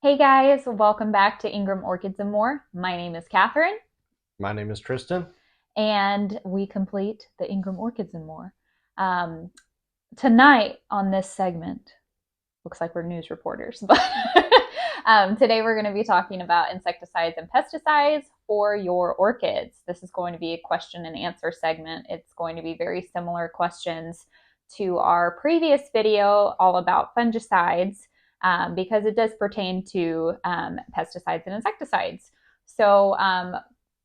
Hey guys, welcome back to Ingram Orchids and More. My name is Catherine, My name is Tristan. and we complete the Ingram Orchids and More. Um, Tonight on this segment, looks like we're news reporters, but today we're going to be talking about insecticides and pesticides for your orchids. This is going to be a question and answer segment. It's going to be very similar questions to our previous video all about fungicides because it does pertain to pesticides and insecticides. So,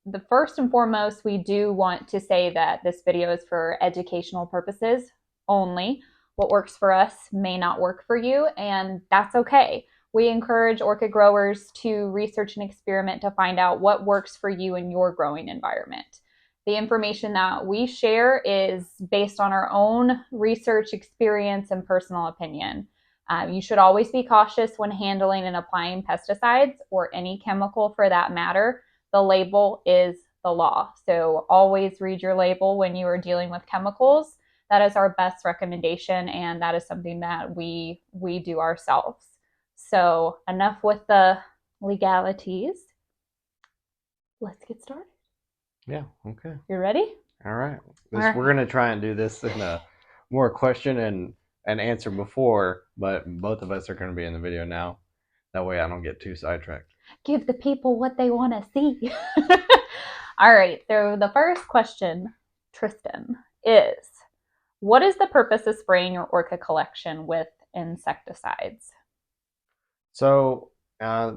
the first and foremost, we do want to say that this video is for educational purposes only. What works for us may not work for you, and that's okay. We encourage orchid growers to research and experiment to find out what works for you in your growing environment. The information that we share is based on our own research experience and personal opinion. You should always be cautious when handling and applying pesticides or any chemical for that matter. The label is the law. So always read your label when you are dealing with chemicals. That is our best recommendation, and that is something that we do ourselves. So enough with the legalities. Let's get started. Yeah, okay. You ready? All right. All right. We're going to try and do this in a more question and answer before, but both of us are going to be in the video now. That way I don't get too sidetracked. Give the people what they want to see. All right. So the first question, Tristan, is what is the purpose of spraying your orchid collection with insecticides? So, I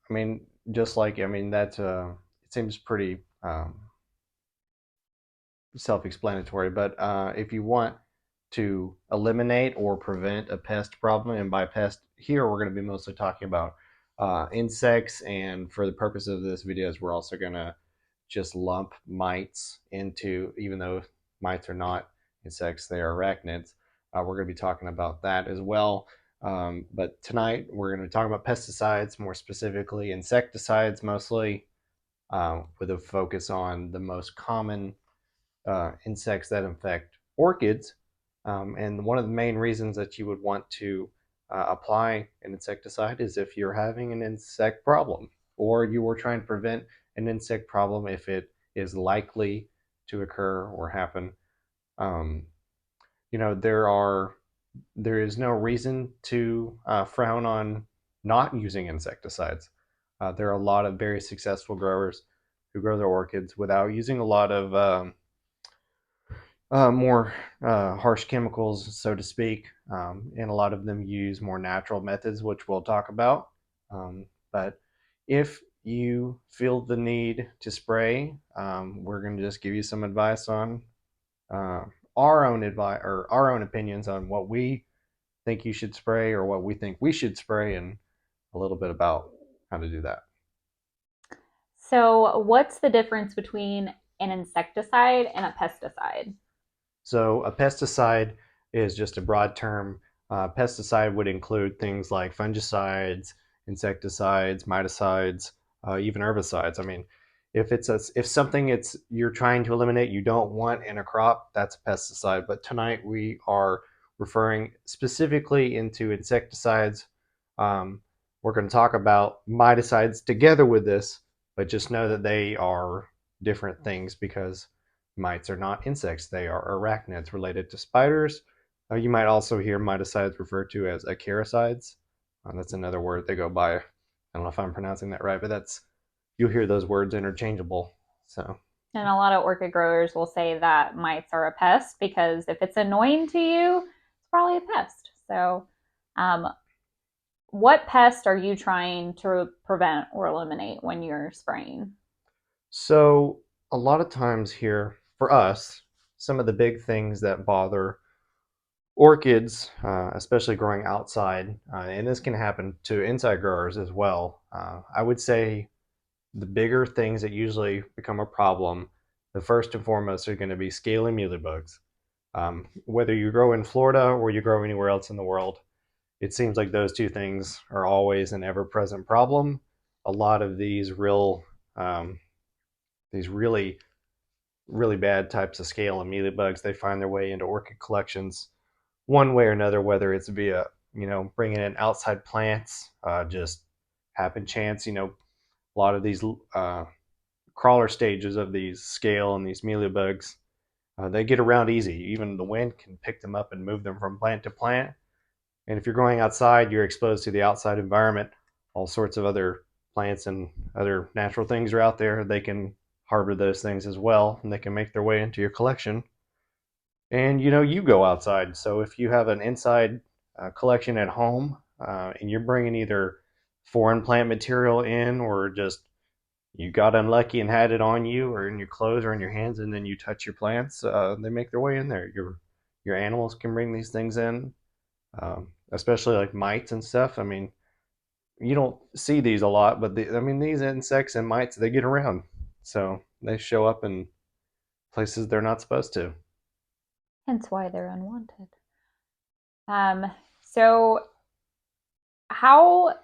mean, just like, that's, it seems pretty self-explanatory, but if you want to eliminate or prevent a pest problem, and by pest here we're going to be mostly talking about insects, and for the purpose of this video we're also going to just lump mites into, even though mites are not insects, they are arachnids. We're going to be talking about that as well. But tonight we're going to talk about pesticides, more specifically insecticides mostly, with a focus on the most common insects that infect orchids. And one of the main reasons that you would want to apply an insecticide is if you're having an insect problem, or you were trying to prevent an insect problem if it is likely to occur or happen. Um, there is no reason to frown on not using insecticides. There are a lot of very successful growers who grow their orchids without using a lot of more harsh chemicals, so to speak, and a lot of them use more natural methods, which we'll talk about. But if you feel the need to spray, we're going to just give you some advice on uh, our own advice or our own opinions on what we think you should spray or what we think we should spray, and a little bit about how to do that. So, what's the difference between an insecticide and a pesticide? So a pesticide is just a broad term. Pesticide would include things like fungicides, insecticides, miticides, even herbicides. I mean, if something you're trying to eliminate, you don't want in a crop, that's a pesticide. But tonight we are referring specifically into insecticides. We're going to talk about miticides together with this, but just know that they are different things because mites are not insects, they are arachnids related to spiders. You might also hear miticides referred to as acaricides. That's another word they go by. I don't know if I'm pronouncing that right, but you'll hear those words interchangeable. So, And a lot of orchid growers will say that mites are a pest because if it's annoying to you, it's probably a pest. So, um, what pest are you trying to prevent or eliminate when you're spraying? so a lot of times here for us, some of the big things that bother orchids, especially growing outside, and this can happen to inside growers as well. I would say the bigger things that usually become a problem, the first and foremost are going to be scaly mealybugs. Whether you grow in Florida or you grow anywhere else in the world, it seems like those two things are always an ever-present problem. A lot of these really, really bad types of scale and mealybugs, they find their way into orchid collections one way or another, whether it's via bringing in outside plants, just happen chance. A lot of these crawler stages of these scale and these mealy bugs, they get around easy. Even the wind can pick them up and move them from plant to plant. And if you're going outside, you're exposed to the outside environment. All sorts of other plants and other natural things are out there. They can harbor those things as well, and they can make their way into your collection. And you go outside. So if you have an inside collection at home, and you're bringing either foreign plant material in, or just you got unlucky and had it on you or in your clothes or in your hands, and then you touch your plants, they make their way in there. Your animals can bring these things in, especially like mites and stuff. I mean, you don't see these a lot, but these insects and mites, they get around, so they show up in places they're not supposed to. Hence why they're unwanted. So how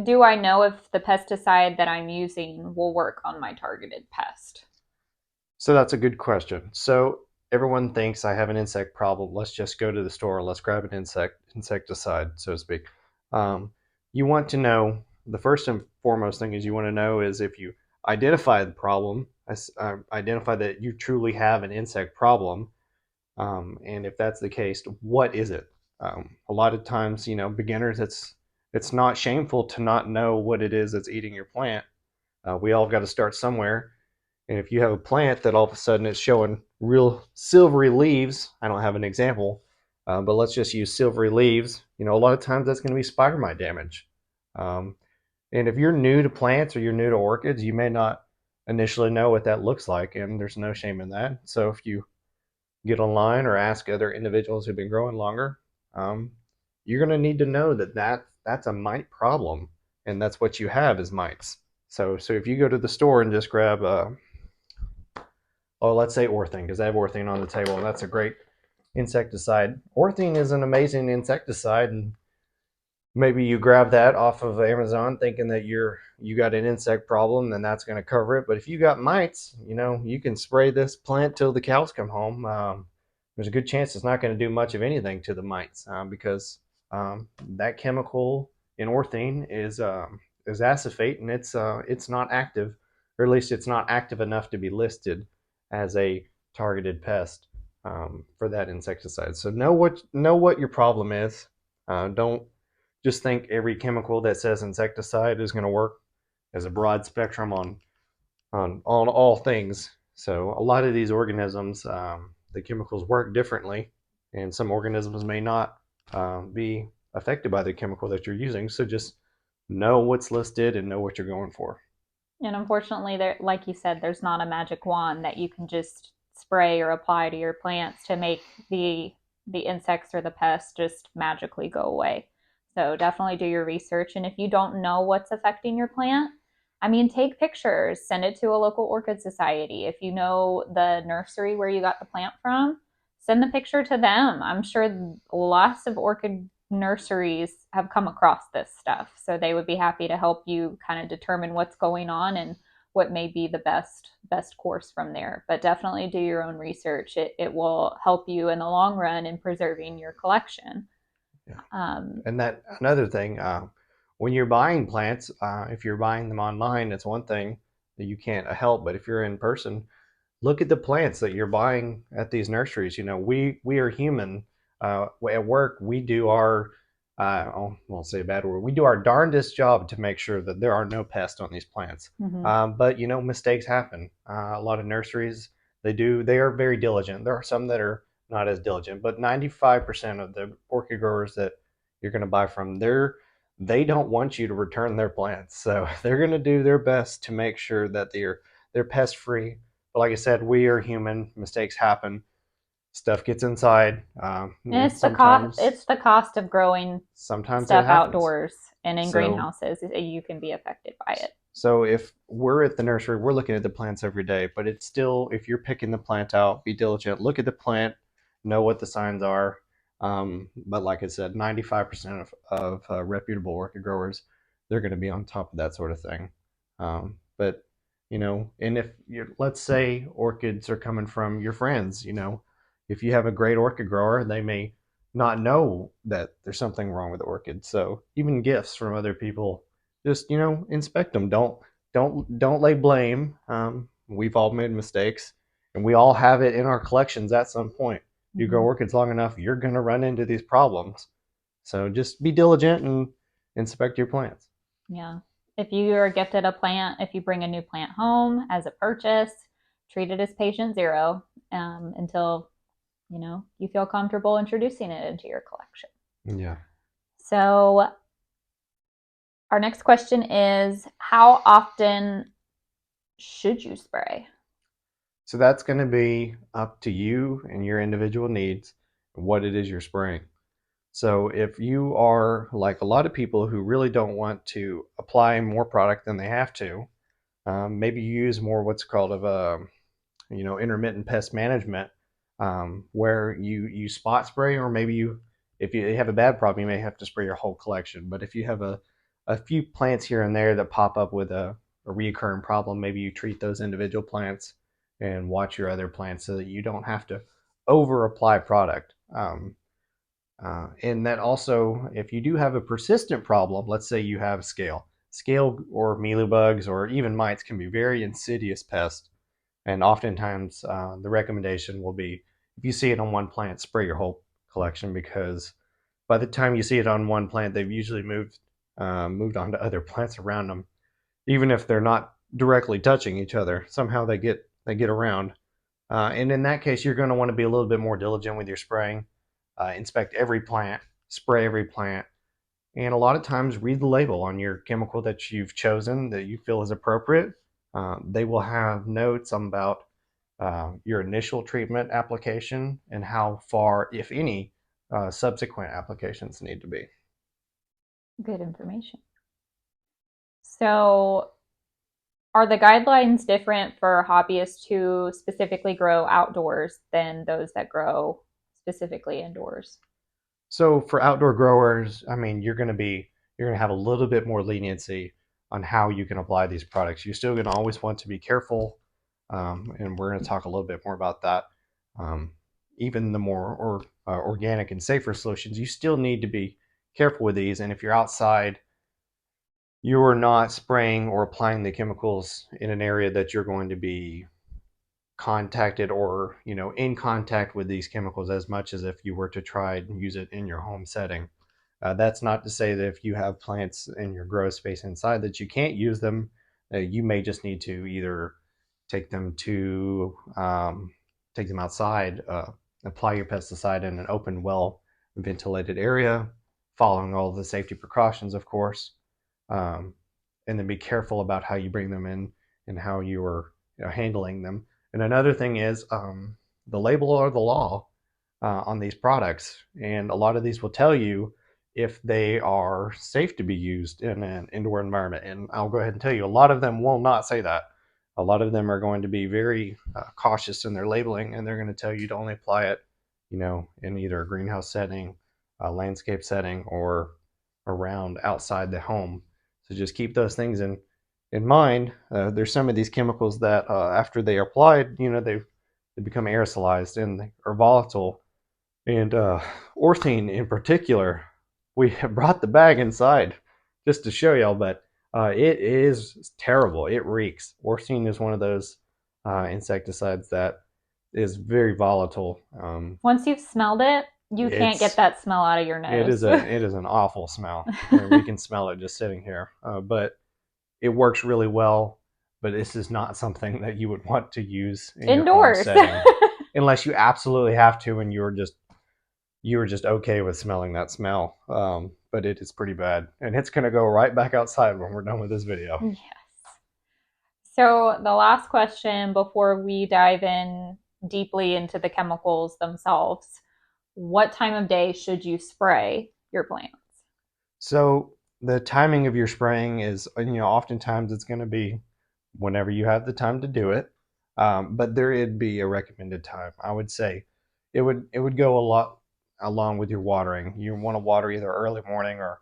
do I know if the pesticide that I'm using will work on my targeted pest? So that's a good question. So everyone thinks I have an insect problem. Let's just go to the store. Let's grab an insecticide, so to speak. You want to know, the first and foremost thing is you want to know is if you identify the problem, identify that you truly have an insect problem, and if that's the case, what is it? A lot of times, beginners, it's not shameful to not know what it is that's eating your plant. We all got to start somewhere. And if you have a plant that all of a sudden is showing real silvery leaves, I don't have an example, but let's just use silvery leaves. A lot of times that's going to be spider mite damage. Um, and if you're new to plants or you're new to orchids, you may not initially know what that looks like, and there's no shame in that. So if you get online or ask other individuals who've been growing longer, um, you're going to need to know that's a mite problem, and that's what you have is mites. So if you go to the store and just grab let's say orthene, because I have orthene on the table, and that's a great insecticide. Orthene is an amazing insecticide, and maybe you grab that off of Amazon thinking that you got an insect problem, then that's going to cover it. But if you got mites, you can spray this plant till the cows come home. There's a good chance it's not going to do much of anything to the mites, because that chemical in orthene is acephate, and it's not active, or at least it's not active enough to be listed as a targeted pest for that insecticide. So know what your problem is. Don't just think every chemical that says insecticide is going to work as a broad spectrum on all things. So a lot of these organisms, the chemicals work differently, and some organisms may not be affected by the chemical that you're using. So just know what's listed and know what you're going for. And unfortunately, there, like you said, there's not a magic wand that you can just spray or apply to your plants to make the insects or the pests just magically go away. So definitely do your research. And if you don't know what's affecting your plant, I mean, take pictures, send it to a local orchid society. If you know the nursery where you got the plant from, send the picture to them. I'm sure lots of orchid nurseries have come across this stuff. So they would be happy to help you kind of determine what's going on and what may be the best course from there. But definitely do your own research. It will help you in the long run in preserving your collection. Yeah. Um, And that another thing, when you're buying plants, if you're buying them online, it's one thing that you can't help. But if you're in person, look at the plants that you're buying at these nurseries. We are human. At work, we do our I won't say a bad word. We do our darndest job to make sure that there are no pests on these plants. mhm. But mistakes happen. A lot of nurseries, they are very diligent. There are some that are not as diligent, but 95% of the orchid growers that you're going to buy from, they don't want you to return their plants. So they're going to do their best to make sure that they're pest free. But like I said, we are human. Mistakes happen. Stuff gets inside. And it's the cost. Sometimes It's the cost of growing sometimes it stuff happens. outdoors and in So greenhouses. You can be affected by it. so if we're at the nursery, we're looking at the plants every day, but it's still, if you're picking the plant out, be diligent, look at the plant, know what the signs are. But like I said, 95% of reputable orchid growers, they're going to be on top of that sort of thing. But and if let's say orchids are coming from your friends, if you have a great orchid grower, they may not know that there's something wrong with the orchid. So even gifts from other people just inspect them. Don't lay blame. We've all made mistakes, and we all have it in our collections at some point. You grow Mm-hmm. orchids long enough, you're gonna run into these problems. So just be diligent and inspect your plants. Yeah. If you are gifted a plant, if you bring a new plant home as a purchase, treat it as patient zero until you feel comfortable introducing it into your collection. Yeah. So our next question is, how often should you spray? So that's going to be up to you and your individual needs, what it is you're spraying. So if you are like a lot of people who really don't want to apply more product than they have to, maybe you use more what's called of a intermittent pest management, where you spot spray, or maybe if you have a bad problem, you may have to spray your whole collection. But if you have a few plants here and there that pop up with a reoccurring problem, maybe you treat those individual plants and watch your other plants so that you don't have to over apply product. And that also, if you do have a persistent problem, let's say you have scale or mealybugs or even mites can be very insidious pests. And oftentimes, the recommendation will be if you see it on one plant, spray your whole collection, because by the time you see it on one plant, they've usually moved on to other plants around them. Even if they're not directly touching each other, somehow they get around. And in that case, you're going to want to be a little bit more diligent with your spraying. Inspect every plant, spray every plant, and a lot of times read the label on your chemical that you've chosen that you feel is appropriate. They will have notes about your initial treatment application and how far, if any, subsequent applications need to be. Good information. So, are the guidelines different for hobbyists who specifically grow outdoors than those that grow specifically indoors? So for outdoor growers, I mean, you're going to have a little bit more leniency on how you can apply these products. You're still going to always want to be careful, and we're going to talk a little bit more about that. Um, Even the more organic and safer solutions, you still need to be careful with these. And if you're outside, you are not spraying or applying the chemicals in an area that you're going to be contacted or in contact with these chemicals as much as if you were to try and use it in your home setting. That's not to say that if you have plants in your grow space inside that you can't use them. You may just need to either take them to take them outside, apply your pesticide in an open, well ventilated area, following all the safety precautions, of course, um, and then be careful about how you bring them in and how you are handling them. And another thing is, the label or the law on these products, and a lot of these will tell you if they are safe to be used in an indoor environment. And I'll go ahead and tell you, a lot of them will not say that. A lot of them are going to be very cautious in their labeling, and they're going to tell you to only apply it, in either a greenhouse setting, a landscape setting, or around outside the home. So just keep those things in mind. There's some of these chemicals that after they are applied, they become aerosolized and they are volatile. And orthene in particular, we have brought the bag inside just to show y'all, but it is terrible. It reeks. Orthene is one of those insecticides that is very volatile. Once you've smelled it, you can't get It's that smell out of your nose. it is an awful smell. I mean, we can smell it just sitting here, but it works really well. But this is not something that you would want to use in your home Indoors. setting unless you absolutely have to, and you were just okay with smelling that smell. But it is pretty bad, and it's gonna go right back outside when we're done with this video. Yes. So, the last question before we dive in deeply into the chemicals themselves, what time of day should you spray your plants? So the timing of your spraying is, oftentimes it's going to be whenever you have the time to do it. But there would be a recommended time. I would say it would go a lot along with your watering. You want to water either early morning or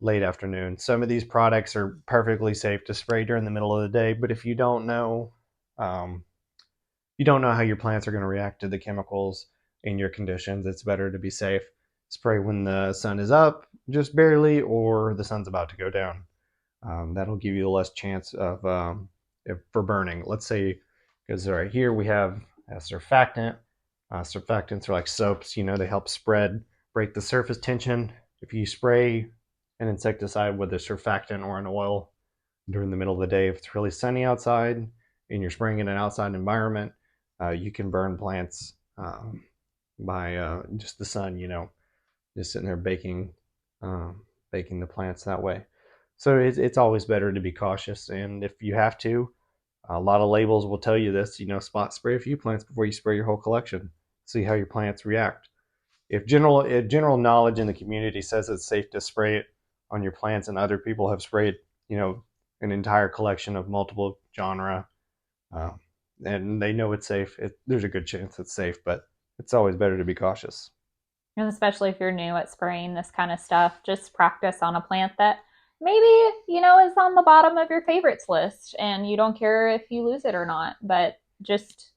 late afternoon. Some of these products are perfectly safe to spray during the middle of the day, but if um, you don't know how your plants are going to react to the chemicals in your conditions, it's better to be safe. Spray when the sun is up, just barely, or the sun's about to go down. That'll give you less chance of for burning. Let's say, because right here we have a surfactant. Surfactants are like soaps, they help break the surface tension. If you spray an insecticide with a surfactant or an oil during the middle of the day, if it's really sunny outside and you're spraying in an outside environment, you can burn plants by just the sun, just sitting there baking the plants that way. So it's always better to be cautious. And if you have to, a lot of labels will tell you this, spot spray a few plants before you spray your whole collection. See how your plants react. If general knowledge in the community says it's safe to spray it on your plants, and other people have sprayed, an entire collection of multiple genre, uh, and they know it's safe, there's a good chance it's safe, but it's always better to be cautious. And especially if you're new at spraying this kind of stuff, just practice on a plant that maybe, is on the bottom of your favorites list and you don't care if you lose it or not. But just,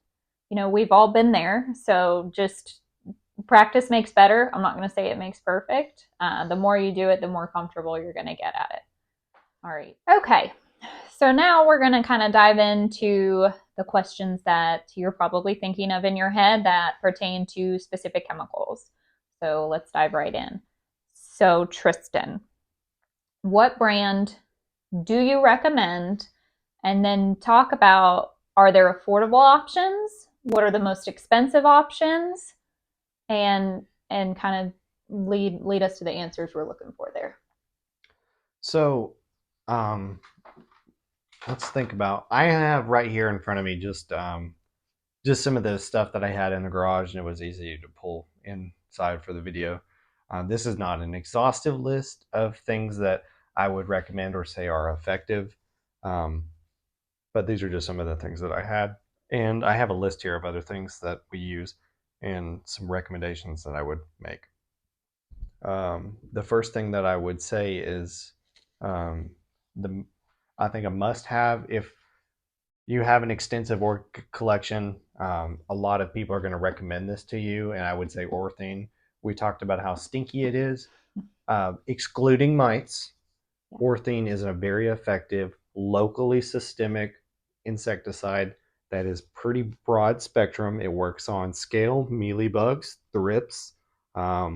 we've all been there. So just practice makes better. I'm not going to say it makes perfect. The more you do it, the more comfortable you're going to get at it. All right. Okay. So now we're going to kind of dive into the questions that you're probably thinking of in your head that pertain to specific chemicals. So let's dive right in. So, Tristan, what brand do you recommend? And then talk about, are there affordable options? What are the most expensive options? And kind of lead us to the answers we're looking for there. So, let's think about. I have right here in front of me just some of the stuff that I had in the garage, and it was easy to pull inside for the video. This is not an exhaustive list of things that I would recommend or say are effective, um, but these are just some of the things that I had, and I have a list here of other things that we use and some recommendations that I would make. The first thing that I would say is um, the I think a must-have if you have an extensive orchid collection. A lot of people are going to recommend this to you, and I would say orthene. We talked about how stinky it is. Excluding mites, orthene is a very effective, locally systemic insecticide that is pretty broad spectrum. It works on scale, mealybugs, thrips, a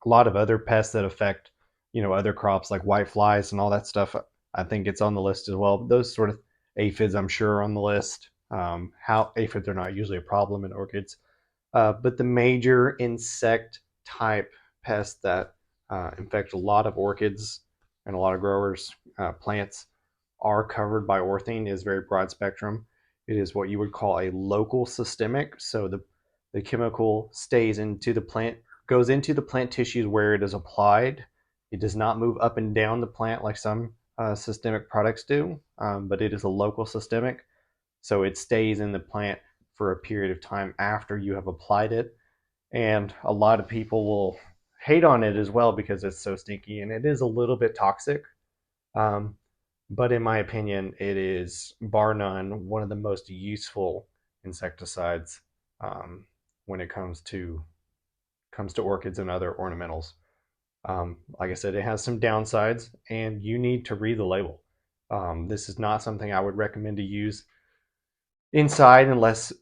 lot of other pests that affect, other crops like white flies and all that stuff. I think it's on the list as well. Those sort of aphids, I'm sure, are on the list. How aphids are not usually a problem in orchids, but the major insect type pests that infect a lot of orchids and a lot of growers' plants are covered by orthene. Is very broad spectrum. It is what you would call a local systemic. So the chemical stays into the plant, goes into the plant tissues where it is applied. It does not move up and down the plant like some systemic products do, but it is a local systemic. So it stays in the plant for a period of time after you have applied it. And a lot of people will hate on it as well because it's so stinky, and it is a little bit toxic. Um, but in my opinion, it is bar none one of the most useful insecticides when it comes to orchids and other ornamentals. Like I said, it has some downsides, and you need to read the label. This is not something I would recommend to use inside unless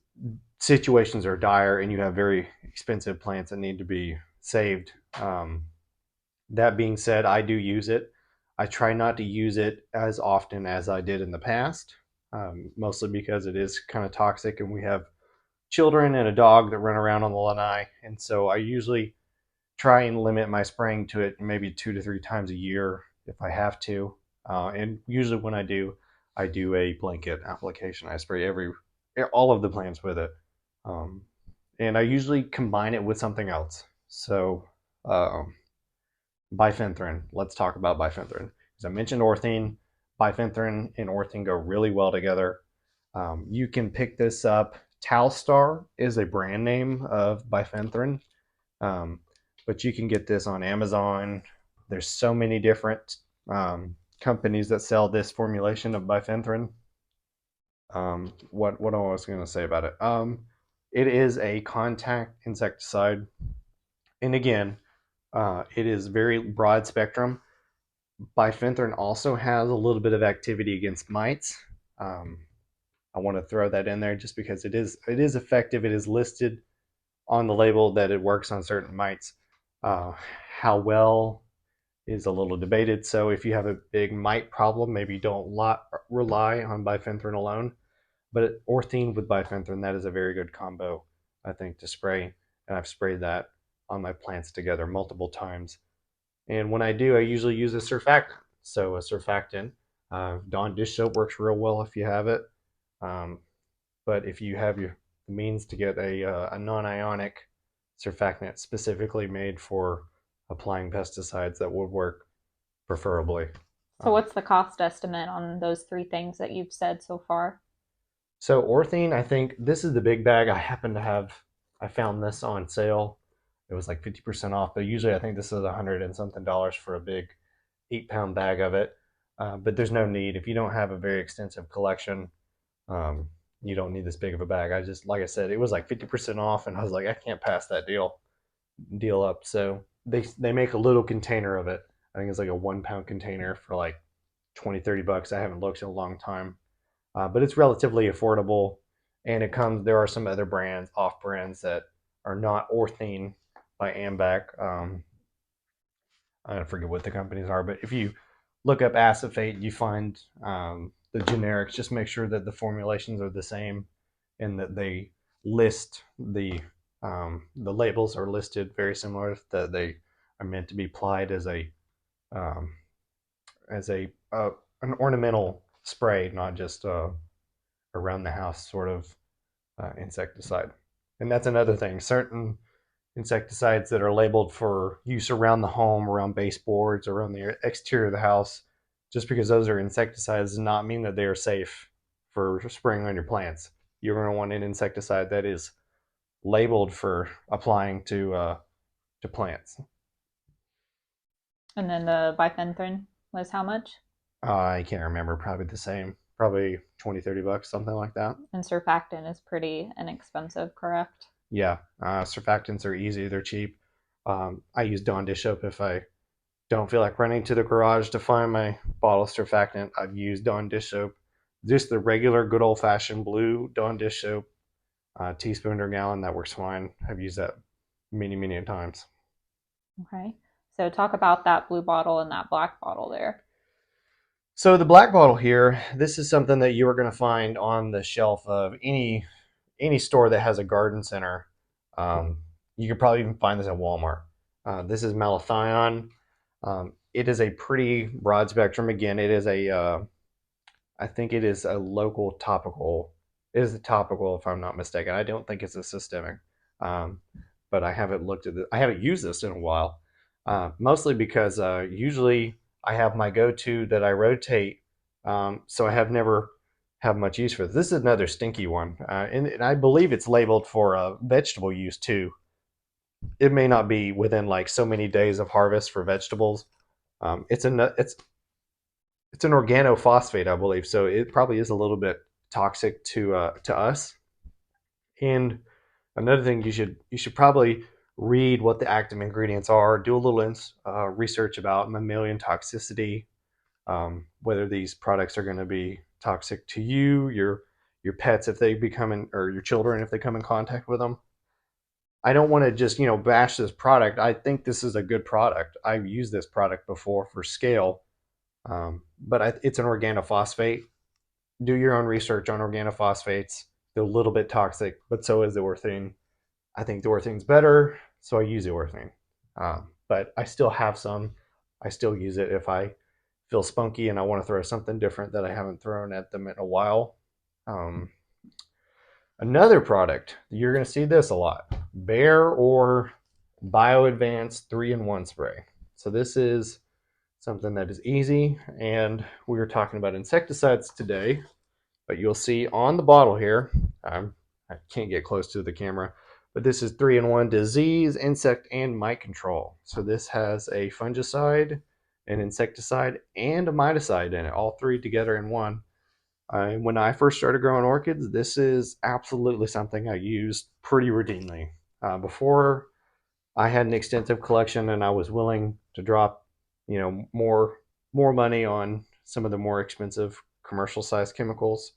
situations are dire and you have very expensive plants that need to be saved. That being said, I do use it. I try not to use it as often as I did in the past, mostly because it is kind of toxic, and we have children and a dog that run around on the lanai. And so I usually try and limit my spraying to it maybe 2 to 3 times a year if I have to. And usually when I do a blanket application. I spray all of the plants with it. Um, and I usually combine it with something else. So bifenthrin. Let's talk about bifenthrin. As I mentioned, orthene, bifenthrin and orthene go really well together. You can pick this up. Talstar is a brand name of bifenthrin, but you can get this on Amazon. There's so many different companies that sell this formulation of bifenthrin. What I was going to say about it? It is a contact insecticide, and again, it is very broad spectrum. Bifenthrin also has a little bit of activity against mites. Um, I want to throw that in there just because it is effective. It is listed on the label that it works on certain mites. Uh, how well is a little debated. So if you have a big mite problem, maybe don't rely on bifenthrin alone. But orthene with bifenthrin, that is a very good combo, I think, to spray. And I've sprayed that on my plants together multiple times. And when I do, I usually use a surfactant. So a surfactant, Dawn dish soap works real well if you have it. Um, but if you have your means to get a non-ionic surfactant specifically made for applying pesticides, that would work preferably. So, Um, what's the cost estimate on those three things that you've said so far? so orthene, I think this is the big bag. I found this on sale. It was like 50% off, but usually I think this is $100 and something for a big 8-pound bag of it. But there's no need. If you don't have a very extensive collection, um, you don't need this big of a bag. Like I said, it was like 50% off, and I was like, I can't pass that deal up. So they make a little container of it. I think it's like a 1-pound container for like 20-30 bucks. I haven't looked in a long time, but it's relatively affordable. And there are some other brands, off brands, that are not Orthene by Ambac. I forget what the companies are, but if you look up acephate, you find the generics. Just make sure that the formulations are the same and that they list the labels are listed very similar. That they are meant to be applied um, as an ornamental spray, not just around the house sort of insecticide. And that's another thing. Certain insecticides that are labeled for use around the home, around baseboards, around the exterior of the house, just because those are insecticides does not mean that they are safe for spraying on your plants. You're going to want an insecticide that is labeled for applying to plants. And then the bifenthrin was how much? I can't remember. Probably the same. Probably 20-30 bucks, something like that. And surfactant is pretty inexpensive, correct? Yeah, surfactants are easy. They're cheap. I use Dawn dish soap if I don't feel like running to the garage to find my bottle of surfactant. I've used Dawn dish soap, just the regular good old fashioned blue Dawn dish soap, teaspoon or gallon. That works fine. I've used that many times. Okay. So, talk about that blue bottle and that black bottle there. So the black bottle here, this is something that you are going to find on the shelf of any store that has a garden center. Um, you could probably even find this at Walmart. This is malathion. It is a pretty broad spectrum. Again, I think it is a local topical. It is a topical, if I'm not mistaken. I don't think it's a systemic, um, but I haven't looked at it. I haven't used this in a while, mostly because usually I have my go-to that I rotate, so I have never have much use for this. This is another stinky one, and I believe it's labeled for vegetable use too. It may not be within like so many days of harvest for vegetables. It's an organophosphate, I believe, so it probably is a little bit toxic to us. And another thing, you should probably read what the active ingredients are, do a little research about mammalian toxicity, whether these products are going to be toxic to you, your pets if they become or your children if they come in contact with them. I don't want to just bash this product. I think this is a good product. I've used this product before for scale, but it's an organophosphate. Do your own research on organophosphates. They're a little bit toxic, but so is the orthene. I think the orthene's better, so I use the orthene. But I still have some. I still use it if I feel spunky and I want to throw something different that I haven't thrown at them in a while. Um, Another product, you're going to see this a lot, Bear or BioAdvance 3-in-1 spray. So this is something that is easy, and we were talking about insecticides today, but you'll see on the bottle here, I can't get close to the camera, but this is 3-in-1 disease, insect, and mite control. So this has a fungicide, an insecticide, and a miticide in it, all three together in one. When I first started growing orchids, this is absolutely something I used pretty routinely. Before I had an extensive collection and I was willing to drop, more more money on some of the more expensive commercial sized chemicals.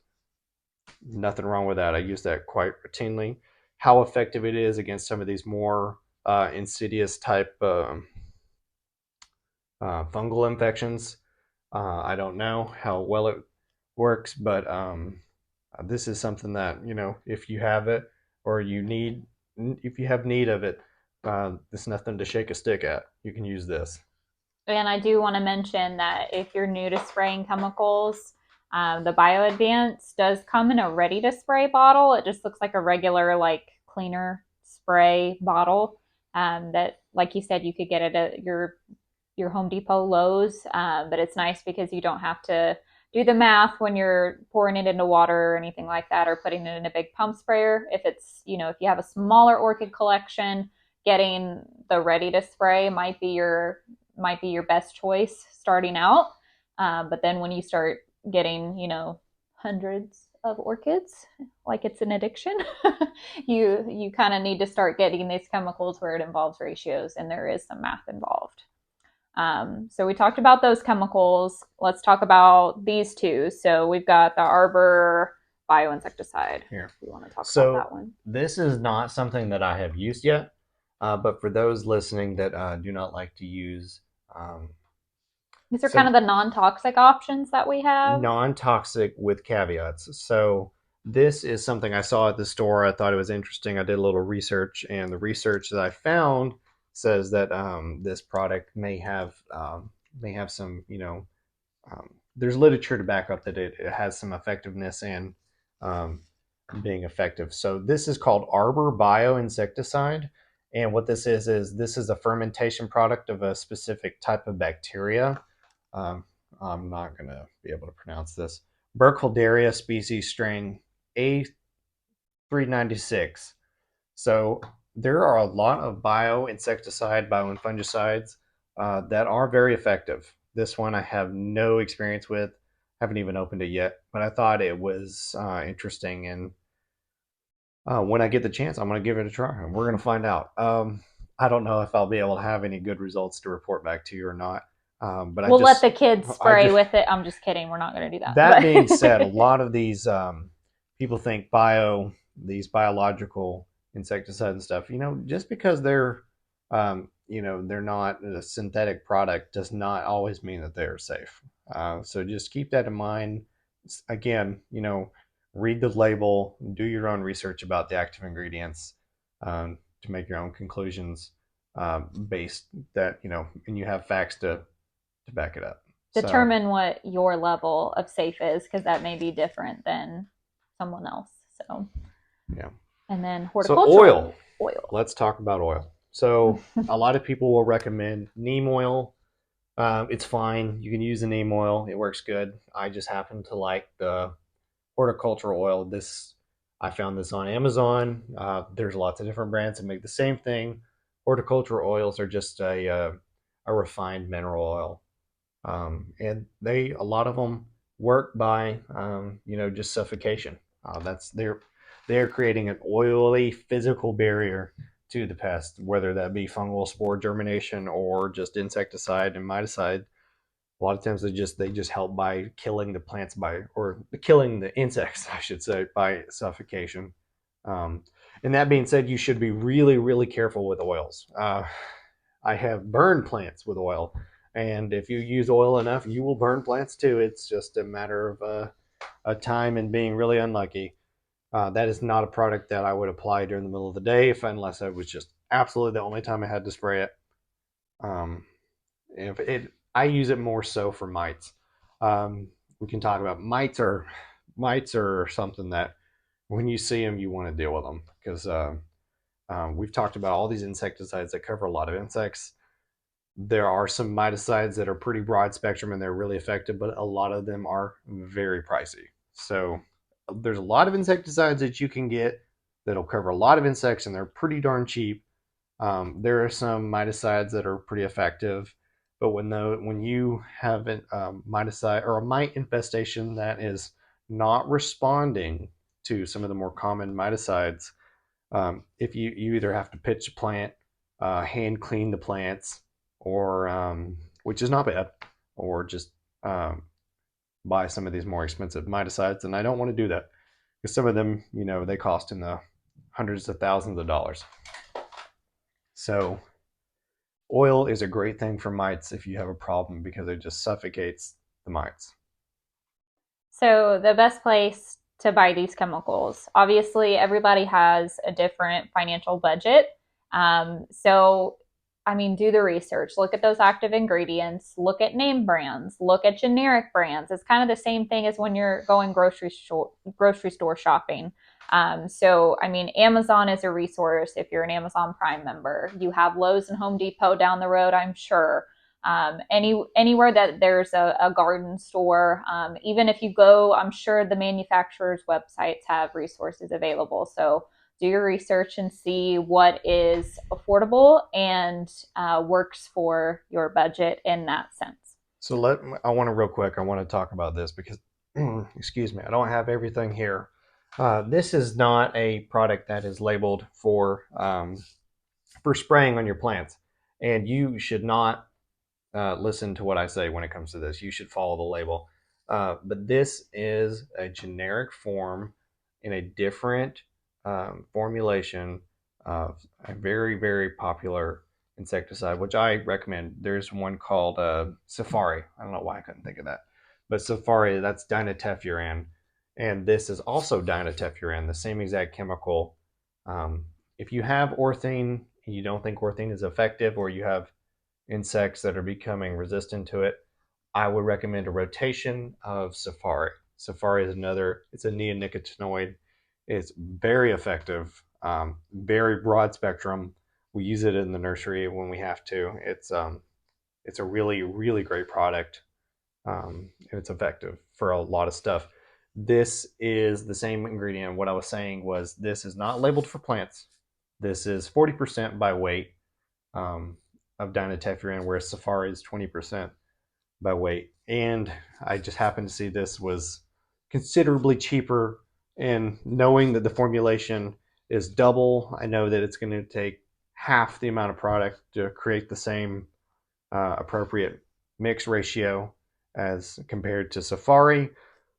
Nothing wrong with that. I use that quite routinely. How effective it is against some of these more insidious type fungal infections, I don't know how well it works, but this is something that, if you have it or if you have need of it, it's nothing to shake a stick at. You can use this. And I do want to mention that if you're new to spraying chemicals, the BioAdvance does come in a ready to spray bottle. It just looks like a regular, like, cleaner spray bottle. That, like you said, you could get it at your Home Depot, Lowe's. But it's nice because you don't have to do the math when you're pouring it into water or anything like that, or putting it in a big pump sprayer. If it's, if you have a smaller orchid collection, getting the ready to spray might be your best choice starting out. But then when you start getting, hundreds of orchids, like it's an addiction, you kind of need to start getting these chemicals where it involves ratios and there is some math involved. So we talked about those chemicals. Let's talk about these two. So we've got the Arbor Bioinsecticide. Here. You want to talk So about that one? this is not something that I have used yet, but for those listening that do not like to use These are kind some of the non-toxic options that we have. non-toxic with caveats. So this is something I saw at the store. I thought it was interesting. I did a little research, and the research that I found says that this product may have some, there's literature to back up that it has some effectiveness and being effective. So this is called Arbor Bioinsecticide. And what this is a fermentation product of a specific type of bacteria. I'm not going to be able to pronounce this. Burkholderia species strain A396. So there are a lot of bioinsecticide, that are very effective. This one I have no experience with, haven't even opened it yet, but I thought it was interesting. And when I get the chance, I'm going to give it a try, and we're going to find out. I don't know if I'll be able to have any good results to report back to you or not. But we'll let the kids spray with it. I'm just kidding. We're not going to do that. That being said, a lot of these people think these biological insecticides and stuff, just because they're, they're not a synthetic product does not always mean that they're safe. So just keep that in mind. Again, read the label, do your own research about the active ingredients to make your own conclusions based that, and you have facts to back it up. Determine what your level of safe is, because that may be different than someone else. So yeah. And then horticulture oil. Let's talk about oil. So a lot of people will recommend neem oil. It's fine. You can use the neem oil. It works good. I just happen to like the horticulture oil. I found this on Amazon. There's lots of different brands that make the same thing. Horticulture oils are just a refined mineral oil. And a lot of them work by, just suffocation. They're creating an oily physical barrier to the pest, whether that be fungal spore germination or just insecticide and miticide. A lot of times they just help by killing the plants or killing the insects, I should say, by suffocation. And that being said, you should be really, really careful with oils. I have burned plants with oil. And if you use oil enough, you will burn plants too. It's just a matter of a time and being really unlucky. That is not a product that I would apply during the middle of the day unless it was just absolutely the only time I had to spray it. I use it more so for mites. We can talk about mites are something that when you see them, you want to deal with them because we've talked about all these insecticides that cover a lot of insects. There are some miticides that are pretty broad spectrum and they're really effective, but a lot of them are very pricey. So there's a lot of insecticides that you can get that'll cover a lot of insects and they're pretty darn cheap. There are some miticides that are pretty effective, but when you have a miticide or a mite infestation that is not responding to some of the more common miticides, if you either have to pitch a plant, hand clean the plants, or which is not bad, or just buy some of these more expensive miticides. And I don't want to do that because some of them, they cost in the hundreds of thousands of dollars. So oil is a great thing for mites if you have a problem because it just suffocates the mites. So the best place to buy these chemicals, obviously everybody has a different financial budget. So I mean, do the research, look at those active ingredients, look at name brands, look at generic brands. It's kind of the same thing as when you're going grocery store shopping. So I mean, Amazon is a resource if you're an Amazon Prime member. You have Lowe's and Home Depot down the road, I'm sure. Anywhere that there's a garden store, even if you go, I'm sure the manufacturers' websites have resources available. So do your research and see what is affordable and works for your budget in that sense. So I want to real quick, I want to talk about this because, excuse me, I don't have everything here. This is not a product that is labeled for spraying on your plants, and you should not listen to what I say when it comes to this. You should follow the label. But this is a generic form in a different formulation of a very, very popular insecticide, which I recommend. There's one called Safari. I don't know why I couldn't think of that. But Safari, that's dinoteffuran. And this is also dinoteffuran, the same exact chemical. If you have orthene and you don't think orthene is effective, or you have insects that are becoming resistant to it, I would recommend a rotation of Safari. Safari is it's a neonicotinoid. It's very effective, very broad spectrum. We use it in the nursery when we have to. It's a really, really great product, and it's effective for a lot of stuff. This is the same ingredient. What I was saying was this is not labeled for plants. This is 40% by weight. Of dinoteffuran, whereas Safari is 20% by weight. And I just happened to see this was considerably cheaper. And knowing that the formulation is double, I know that it's going to take half the amount of product to create the same appropriate mix ratio as compared to Safari.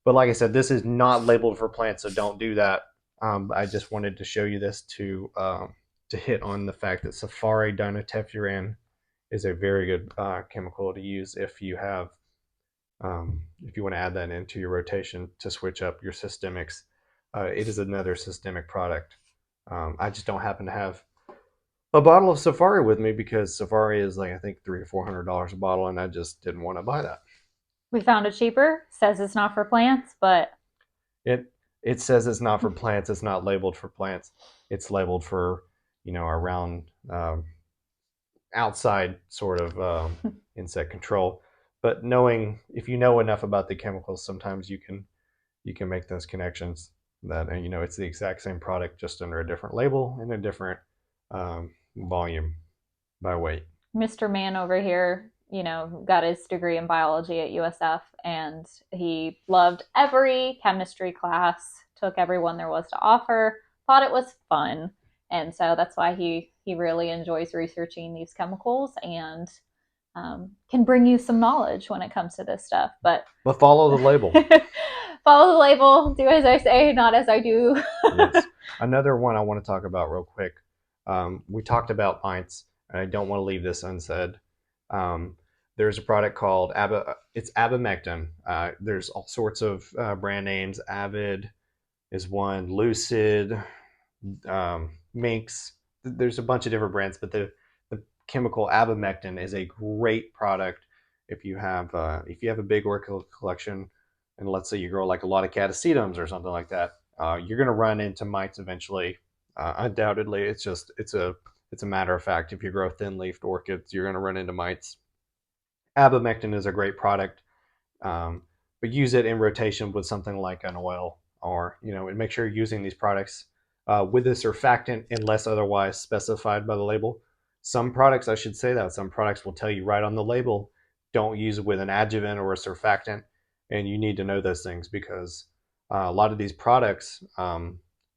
But like I said, this is not labeled for plants, so don't do that. I just wanted to show you this to hit on the fact that Safari dinoteffuran is a very good chemical to use if you have if you want to add that into your rotation to switch up your systemics. It is another systemic product. I just don't happen to have a bottle of Safari with me because Safari is like I think $300 or $400 a bottle, and I just didn't want to buy that. We found it cheaper. Says it's not for plants, but it says it's not for plants. It's not labeled for plants. It's labeled for around outside sort of insect control. But if you know enough about the chemicals, sometimes you can make those connections that it's the exact same product just under a different label and a different volume by weight. Mr. Man over here, got his degree in biology at USF, and he loved every chemistry class, took every one there was to offer, thought it was fun. And so that's why he really enjoys researching these chemicals and can bring you some knowledge when it comes to this stuff. But follow the label. Follow the label. Do as I say, not as I do. Yes. Another one I want to talk about real quick. We talked about mites, and I don't want to leave this unsaid. There's a product called it's abamectin. There's all sorts of brand names. Avid is one. Lucid, Minx. There's a bunch of different brands, but the chemical abamectin is a great product if you have a big orchid collection, and let's say you grow like a lot of catasetums or something like that. You're going to run into mites eventually. Undoubtedly, it's a matter of fact. If you grow thin-leafed orchids, you're going to run into mites. Abamectin is a great product, but use it in rotation with something like an oil, or and make sure you're using these products with a surfactant unless otherwise specified by the label. Some products, I should say that, some products will tell you right on the label, don't use it with an adjuvant or a surfactant, and you need to know those things because a lot of these products,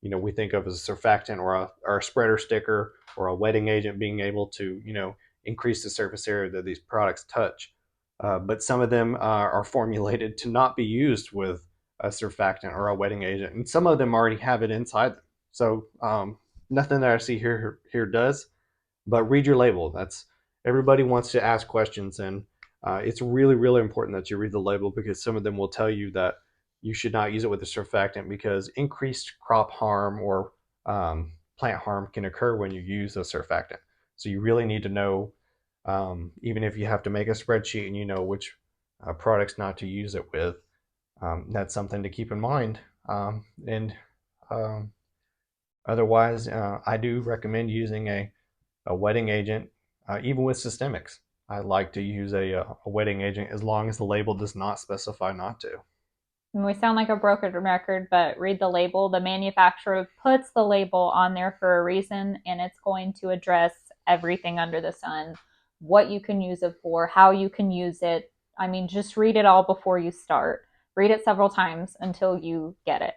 we think of as a surfactant or a spreader sticker or a wetting agent being able to, increase the surface area that these products touch. but some of them are formulated to not be used with a surfactant or a wetting agent, and some of them already have it inside them. So nothing that I see here does. But read your label. That's everybody wants to ask questions, and it's really important that you read the label, because some of them will tell you that you should not use it with a surfactant because increased crop harm or plant harm can occur when you use a surfactant. So you really need to know, even if you have to make a spreadsheet and you know which products not to use it with. That's something to keep in mind. And um, Otherwise, I do recommend using a wetting agent, even with systemics. I like to use a wetting agent as long as the label does not specify not to. And we sound like a broken record, but read the label. The manufacturer puts the label on there for a reason, and it's going to address everything under the sun, what you can use it for, how you can use it. I mean, just read it all before you start. Read it several times until you get it,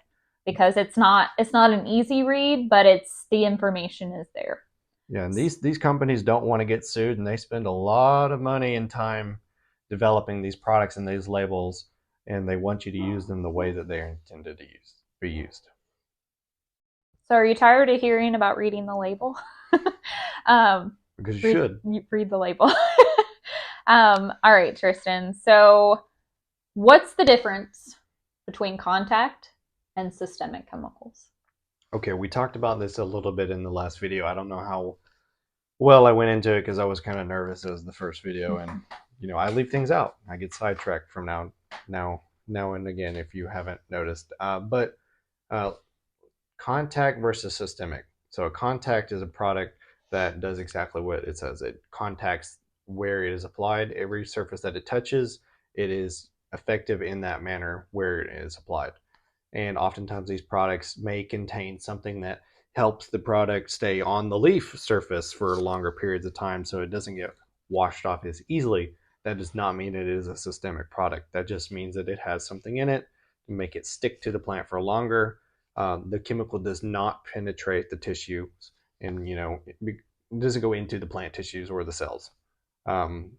because it's not an easy read, but it's the information is there. Yeah, and these companies don't want to get sued, and they spend a lot of money and time developing these products and these labels, and they want you to use them the way that they're intended to be used. So, are you tired of hearing about reading the label? um, Because you read, should. read the label. All right, Tristan. So, what's the difference between contact and systemic chemicals? Okay, we talked about this a little bit in the last video. I don't know how well I went into it because I was kind of nervous. It was the first video, and I leave things out. I get sidetracked from now and again, if you haven't noticed. But uh, Contact versus systemic. So a contact is a product that does exactly what it says. It contacts where it is applied. Every surface that it touches, it is effective in that manner where it is applied. And oftentimes these products may contain something that helps the product stay on the leaf surface for longer periods of time so it doesn't get washed off as easily. That does not mean it is a systemic product. That just means that it has something in it to make it stick to the plant for longer. The chemical does not penetrate the tissues, and it doesn't go into the plant tissues or the cells. Um,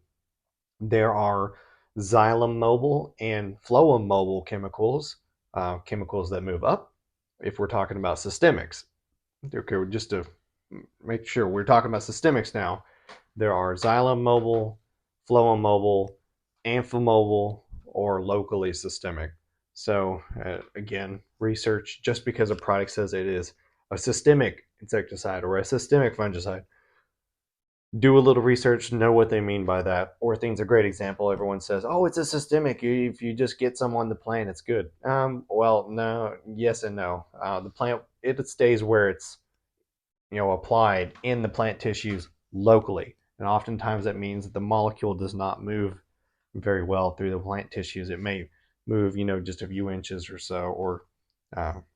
there are xylem mobile and phloem mobile chemicals, chemicals that move up. If we're talking about systemics, okay, just to make sure we're talking about systemics now, there are xylem mobile, phloem mobile, amphimobile, or locally systemic. So again, research, just because a product says it is a systemic insecticide or a systemic fungicide, do a little research, know what they mean by that. Orthing's a great example. Everyone says, "Oh, it's a systemic. If you just get some on the plant, it's good." Well, no, yes and no. The plant, it stays where it's applied in the plant tissues locally, and oftentimes that means that the molecule does not move very well through the plant tissues. It may move, just a few inches or so, or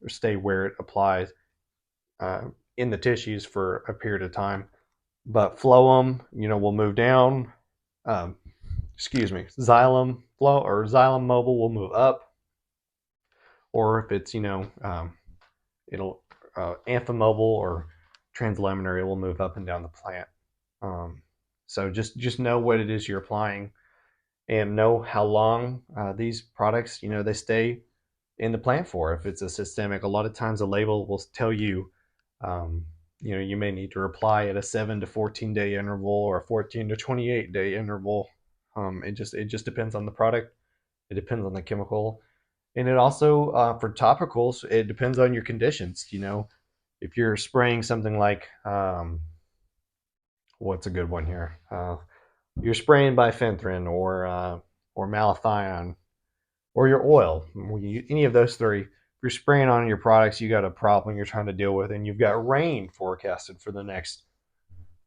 stay where it applies uh, in the tissues for a period of time. But phloem, will move down. Um, excuse me, xylem flow or xylem mobile will move up, or if it's it'll amphimobile or translaminar, it will move up and down the plant. So just know what it is you're applying, and know how long these products they stay in the plant for. If it's a systemic, a lot of times the label will tell you, um, you may need to apply at a 7 to 14 day interval or a 14 to 28 day interval. It just depends on the product. It depends on the chemical, and it also for topicals, it depends on your conditions. If you're spraying something like what's a good one here? You're spraying bifenthrin or malathion or your oil, any of those three. If you're spraying on your products, you got a problem you're trying to deal with, and you've got rain forecasted for the next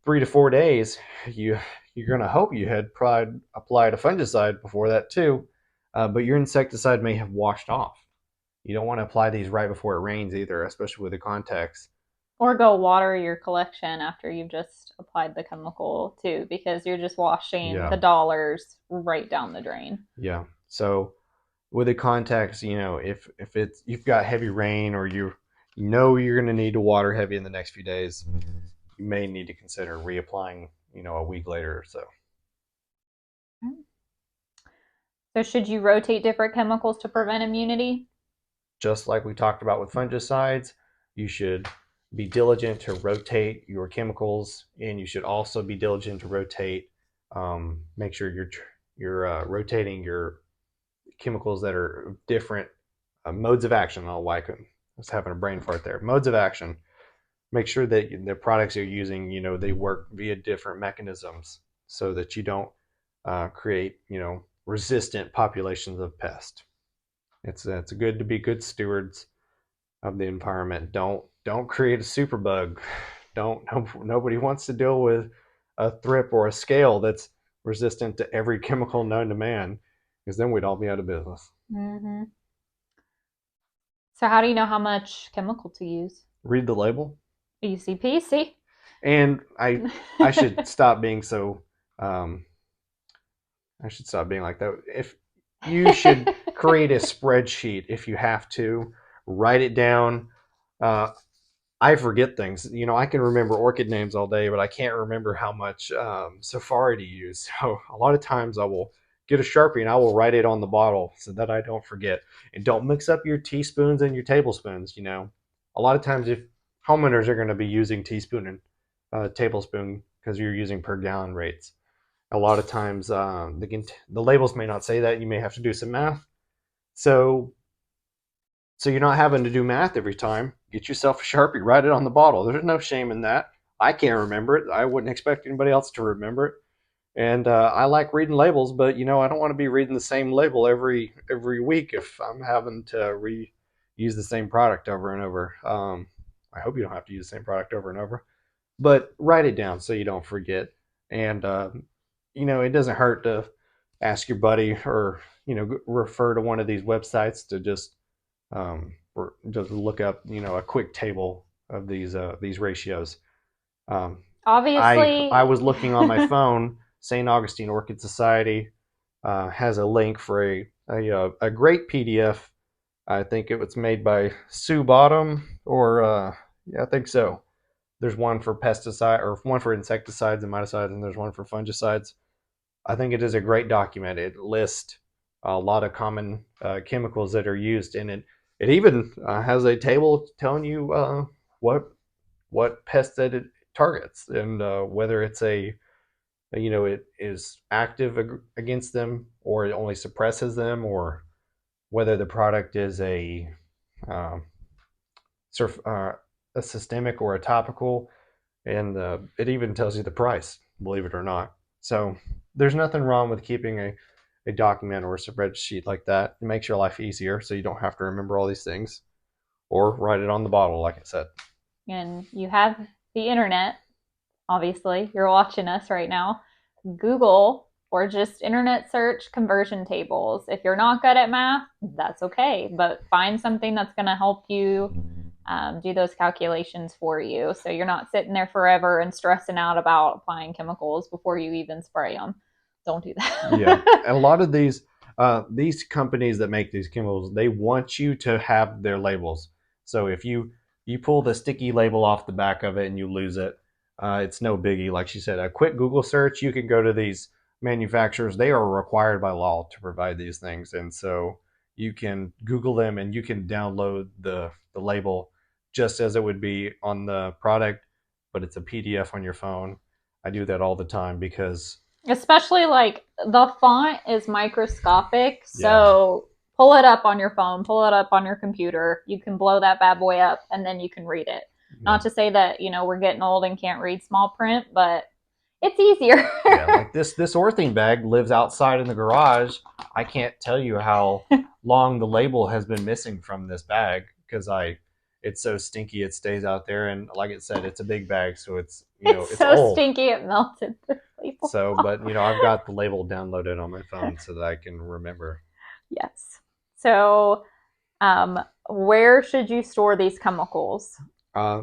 3 to 4 days. You're going to hope you had applied a fungicide before that too, but your insecticide may have washed off. You don't want to apply these right before it rains either, especially with the contacts. Or go water your collection after you've just applied the chemical too, because you're just washing Yeah, the dollars right down the drain. yeah. So with the contacts, if it's you've got heavy rain or you're going to need to water heavy in the next few days, you may need to consider reapplying, a week later or so. So should you rotate different chemicals to prevent immunity? Just like we talked about with fungicides, you should be diligent to rotate your chemicals, and you should also be diligent to rotate. Make sure you're rotating your chemicals that are different modes of action. Oh, why I was having a brain fart there. Modes of action. Make sure that the products you're using, they work via different mechanisms so that you don't create, resistant populations of pests. It's good to be good stewards of the environment. Don't create a superbug. Don't nobody wants to deal with a thrip or a scale that's resistant to every chemical known to man, because then we'd all be out of business. Mm-hmm. So how do you know how much chemical to use? Read the label. Easy peasy. And I should stop being so I should stop being like that. If you should create a spreadsheet if you have to, write it down. I forget things. I can remember orchid names all day, but I can't remember how much Safari to use. So a lot of times I will get a Sharpie and I will write it on the bottle so that I don't forget. And don't mix up your teaspoons and your tablespoons. A lot of times if homeowners are going to be using teaspoon and tablespoon because you're using per gallon rates. A lot of times the labels may not say that. You may have to do some math. So you're not having to do math every time. Get yourself a Sharpie, write it on the bottle. There's no shame in that. I can't remember it. I wouldn't expect anybody else to remember it. And I like reading labels, but I don't want to be reading the same label every week if I'm having to reuse the same product over and over. I hope you don't have to use the same product over and over, but write it down so you don't forget. And it doesn't hurt to ask your buddy or refer to one of these websites to or just look up a quick table of these ratios. Obviously. I was looking on my phone. St. Augustine Orchid Society has a link for a great PDF. I think it was made by Sue Bottom, or yeah, I think so. There's one for pesticide, or one for insecticides and miticides, and there's one for fungicides. I think it is a great document. It lists a lot of common chemicals that are used in it. It even has a table telling you what pest that it targets and whether it's it is active against them or it only suppresses them, or whether the product is uh, surf, uh, a systemic or a topical, and it even tells you the price, believe it or not. So there's nothing wrong with keeping a document or a spreadsheet like that. It makes your life easier so you don't have to remember all these things or write it on the bottle, like I said. And you have the internet, obviously. You're watching us right now. Google or just internet search conversion tables. If you're not good at math, that's okay, but find something that's going to help you do those calculations for you so you're not sitting there forever and stressing out about applying chemicals before you even spray them. Don't do that. Yeah, and a lot of these companies that make these chemicals, they want you to have their labels. So if you pull the sticky label off the back of it and you lose it, it's no biggie. Like she said, a quick Google search, you can go to these manufacturers. They are required by law to provide these things, and so you can Google them and you can download the label just as it would be on the product, but it's a PDF on your phone. I do that all the time because Especially like the font is microscopic, yeah, so pull it up on your phone, pull it up on your computer. You can blow that bad boy up and then you can read it. yeah. Not to say that, we're getting old and can't read small print, but it's easier. Yeah, like this orthene bag lives outside in the garage. I can't tell you how long the label has been missing from this bag because it's so stinky it stays out there, and like it said, it's a big bag, so It's it's so old. stinky it melted the label. So, but I've got the label downloaded on my phone so that I can remember. Yes. So, where should you store these chemicals? Uh,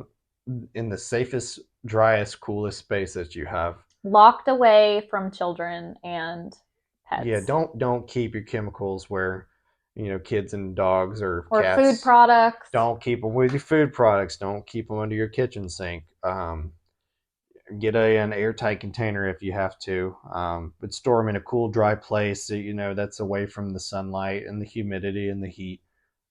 in the safest, driest, coolest space that you have. Locked away from children and Yeah, pets. don't keep your chemicals where kids and dogs or Or food cats. products. Don't keep them with your food products. Don't keep them under your kitchen sink. Get an airtight container if you have to, but store them in a cool, dry place. So, that's away from the sunlight and the humidity and the heat.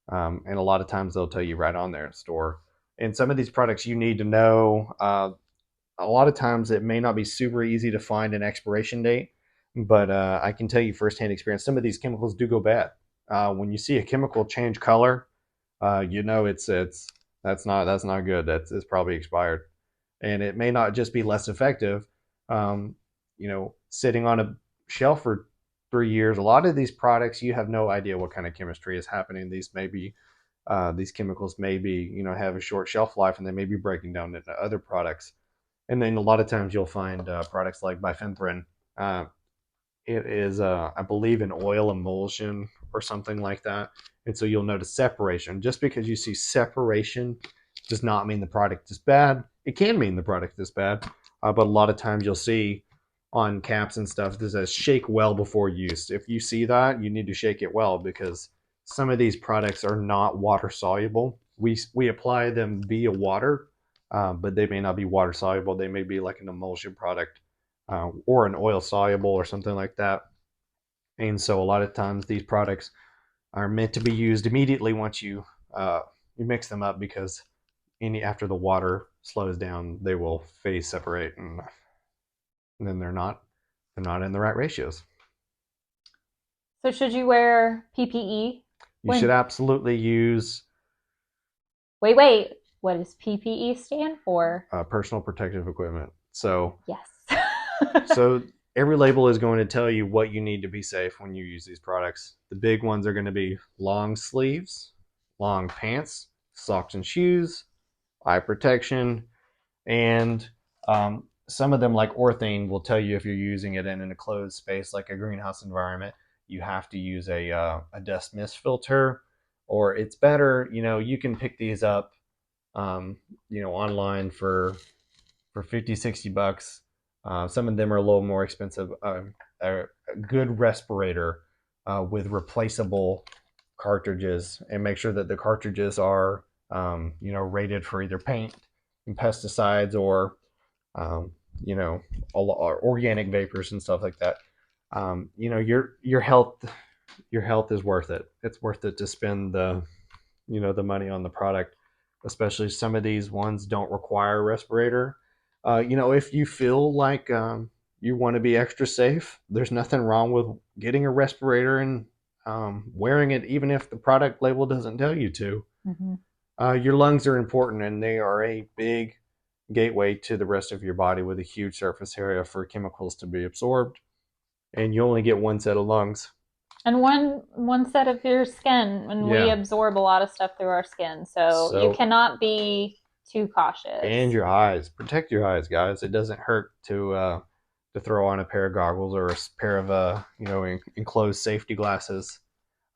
And a lot of times they'll tell you right on there in store. And some of these products you need to know. A lot of times it may not be super easy to find an expiration date, but I can tell you firsthand experience. Some of these chemicals do go bad. When you see a chemical change color, it's that's not good. It's probably expired, and it may not just be less effective. Sitting on a shelf for 3 years. A lot of these products, you have no idea what kind of chemistry is happening. These chemicals may be, have a short shelf life, and they may be breaking down into other products. And then a lot of times you'll find products like bifenthrin. Uh, it is, I believe, an oil emulsion or something like that. And so you'll notice separation. Just because you see separation does not mean the product is bad. It can mean the product is bad, but a lot of times you'll see on caps and stuff that says shake well before use. If you see that, you need to shake it well because some of these products are not water soluble. We apply them via water, but they may not be water soluble. They may be like an emulsion product or an oil soluble or something like that. And so a lot of times these products are meant to be used immediately once you mix them up because after the water slows down, they will phase separate and then they're not in the right ratios. So should you wear PPE You should when? absolutely use Wait. What does PPE stand for? personal protective equipment. So Yes. So every label is going to tell you what you need to be safe when you use these products. The big ones are going to be long sleeves, long pants, socks and shoes, eye protection, and some of them, like orthene, will tell you if you're using it in an enclosed space like a greenhouse environment, you have to use a dust mist filter, or it's better, you can pick these up, online for 50, $60. Some of them are a little more expensive. A good respirator with replaceable cartridges, and make sure that the cartridges are, rated for either paint and pesticides or, um, you know, organic vapors and stuff like that. Your health is worth it. It's worth it to spend the money on the product, especially some of these ones don't require a respirator. If you feel like you want to be extra safe, there's nothing wrong with getting a respirator and wearing it, even if the product label doesn't tell you to. Mm-hmm. Your lungs are important, and they are a big gateway to the rest of your body with a huge surface area for chemicals to be absorbed. And you only get one set of lungs. And one set of your skin, and we Yeah. absorb a lot of stuff through our skin, so you So, cannot be too and cautious. your eyes. Protect your eyes, guys. It doesn't hurt to throw on a pair of goggles or a pair of enclosed safety glasses.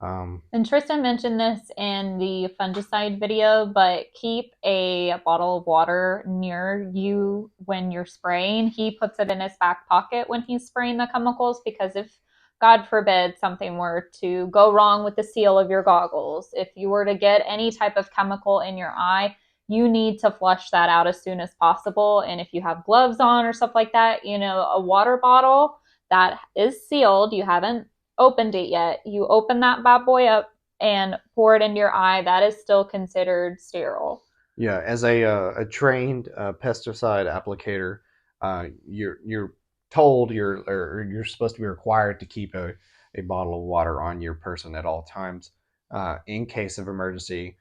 And Tristan mentioned this in the fungicide video, but keep a bottle of water near you when you're spraying. He puts it in his back pocket when he's spraying the chemicals because if, God forbid, something were to go wrong with the seal of your goggles, if you were to get any type of chemical in your eye, you need to flush that out as soon as possible. And if you have gloves on or stuff like that, a water bottle that is sealed, you haven't opened it yet, you open that bad boy up and pour it into your eye, that is still considered sterile. Yeah, as a trained pesticide applicator, you're told you're supposed to be required to keep a bottle of water on your person at all times in case of emergency,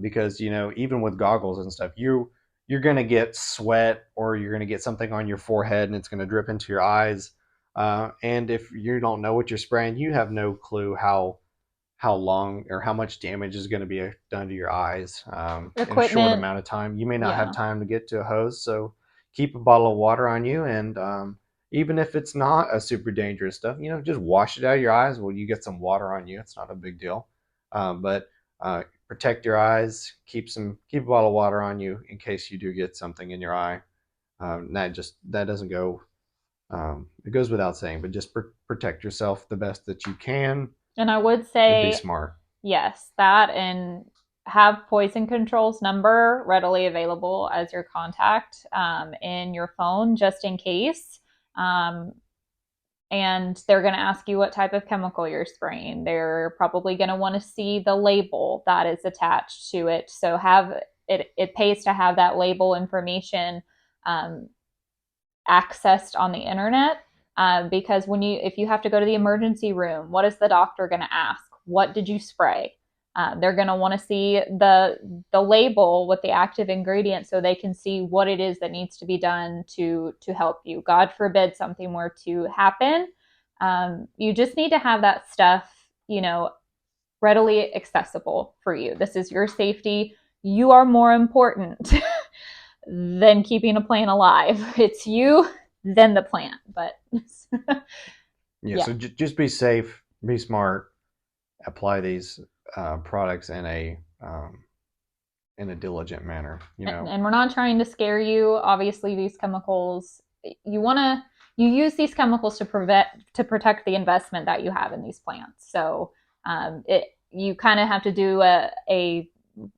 because even with goggles and stuff, you're gonna get sweat or you're gonna get something on your forehead and it's gonna drip into your eyes, and if you don't know what you're spraying, you have no clue how long or how much damage is going to be done to your eyes in a short Equipment, amount of time. You may not have yeah. time to get to a hose, so keep a bottle of water on you. And even if it's not a super dangerous stuff, just wash it out of your eyes. Well, you get some water on you. It's not a big deal. But protect your eyes. Keep a bottle of water on you in case you do get something in your eye. That doesn't go. It goes without saying, but just protect yourself the best that you can And I would and be say, smart. yes, that and have poison control's number readily available as your contact in your phone just in case. Um, and they're going to ask you what type of chemical you're spraying. They're probably going to want to see the label that is attached to it. So it pays to have that label information um, accessed on the internet, because if you have to go to the emergency room, what is the doctor going to ask? What did you spray? They're going to want to see the label with the active ingredient so they can see what it is that needs to be done to help you. God forbid something were to happen. You just need to have that stuff, readily accessible for you. This is your safety. You are more important than keeping a plant alive. It's you, then the plant. But Yeah, yeah. so just be safe, be smart, apply these products in a diligent manner. And we're not trying to scare you. Obviously, these chemicals, you use these chemicals to protect the investment that you have in these plants. So you kind of have to do a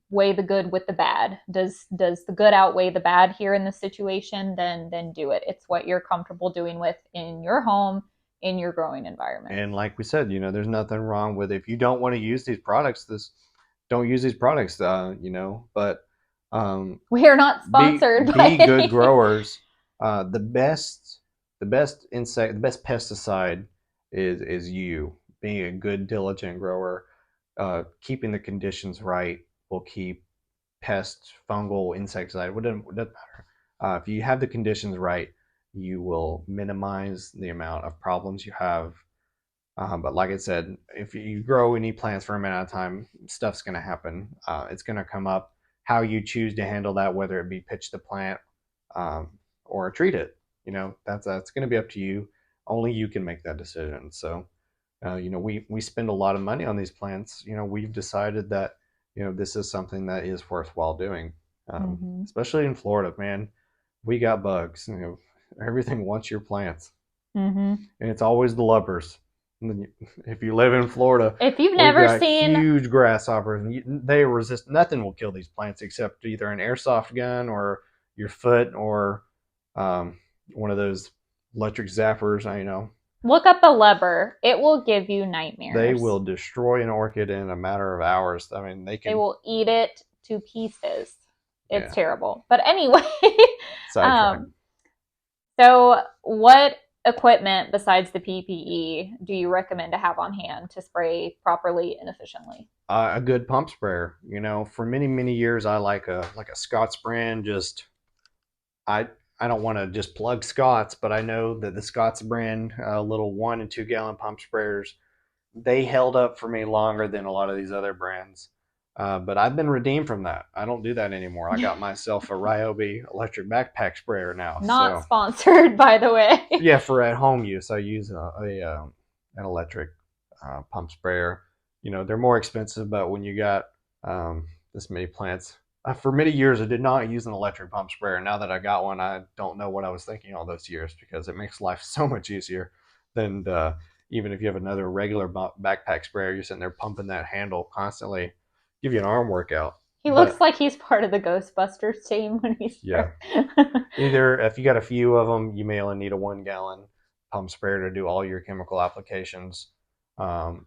weigh the good with the bad. Does the good outweigh the bad here in this situation? Then do it. It's what you're comfortable doing with in your home, in your growing environment. And like we said, there's nothing wrong with if you don't want to use these products. Don't use these products. But We are not sponsored be by good growers. The best pesticide is you being a good diligent grower. Keeping the conditions right will keep pest, fungal, insecticide. What doesn't matter. If you have the conditions right, you will minimize the amount of problems you have. But like I said, if you grow any plants for a amount of time, stuff's going to happen. It's going to come up. How you choose to handle that, whether it be pitch the plant or treat it, that's going to be up to you. Only you can make that decision. So, we spend a lot of money on these plants. We've decided that this is something that is worthwhile doing, especially in Florida. Man, we got bugs. Everything wants your plants, and it's always the lubbers. If you live in Florida, if you've we've never got seen huge grasshoppers, and they resist. Nothing will kill these plants except either an airsoft gun or your foot or one of those electric zappers. Look up a lubber. It will give you nightmares. They will destroy an orchid in a matter of hours. I mean, they will eat it to pieces. It's Yeah. terrible. But anyway, Sidetrack. So what equipment besides the PPE do you recommend to have on hand to spray properly and efficiently? A good pump sprayer. For many years, I like a Scott's brand. I don't want to just plug Scott's, but I know that the Scott's brand, little 1 and 2 gallon pump sprayers, they held up for me longer than a lot of these other brands. But I've been redeemed from that. I don't do that anymore. I got myself a Ryobi electric backpack sprayer now. Not sponsored, by the way. Yeah, for at home use, I use an electric pump sprayer. They're more expensive, but when you got this many plants, for many years I did not use an electric pump sprayer. Now that I got one, I don't know what I was thinking all those years, because it makes life so much easier than even if you have another regular backpack sprayer. You're sitting there pumping that handle constantly. Give you an arm workout. He looks like he's part of the Ghostbusters team when he's Either if you got a few of them, you may only need a 1 gallon pump sprayer to do all your chemical applications, or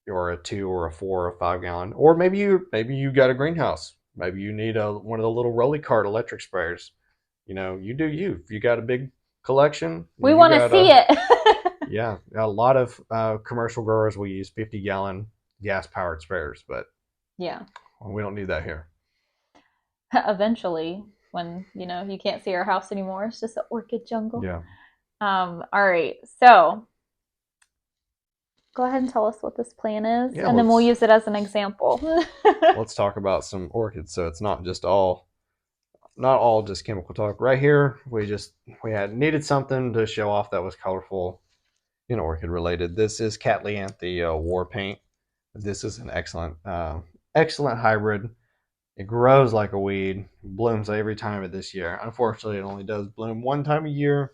a 2 or a 4 or a 5 gallon, or maybe you got a greenhouse. Maybe you need one of the little rolly cart electric sprayers. You do you. If you got a big collection, we want to see it. Yeah, a lot of commercial growers will use 50 gallon gas powered sprayers, but yeah, we don't need that here. Eventually, when you can't see our house anymore, it's just an orchid jungle. Yeah. All right, so go ahead and tell us what this plan is, and then we'll use it as an example. Let's talk about some orchids, so it's not all just chemical talk. Right here, we had needed something to show off that was colorful and orchid related. This is Cattleyanth war paint. This is an excellent hybrid. It grows like a weed, blooms every time of this year. Unfortunately, it only does bloom one time a year.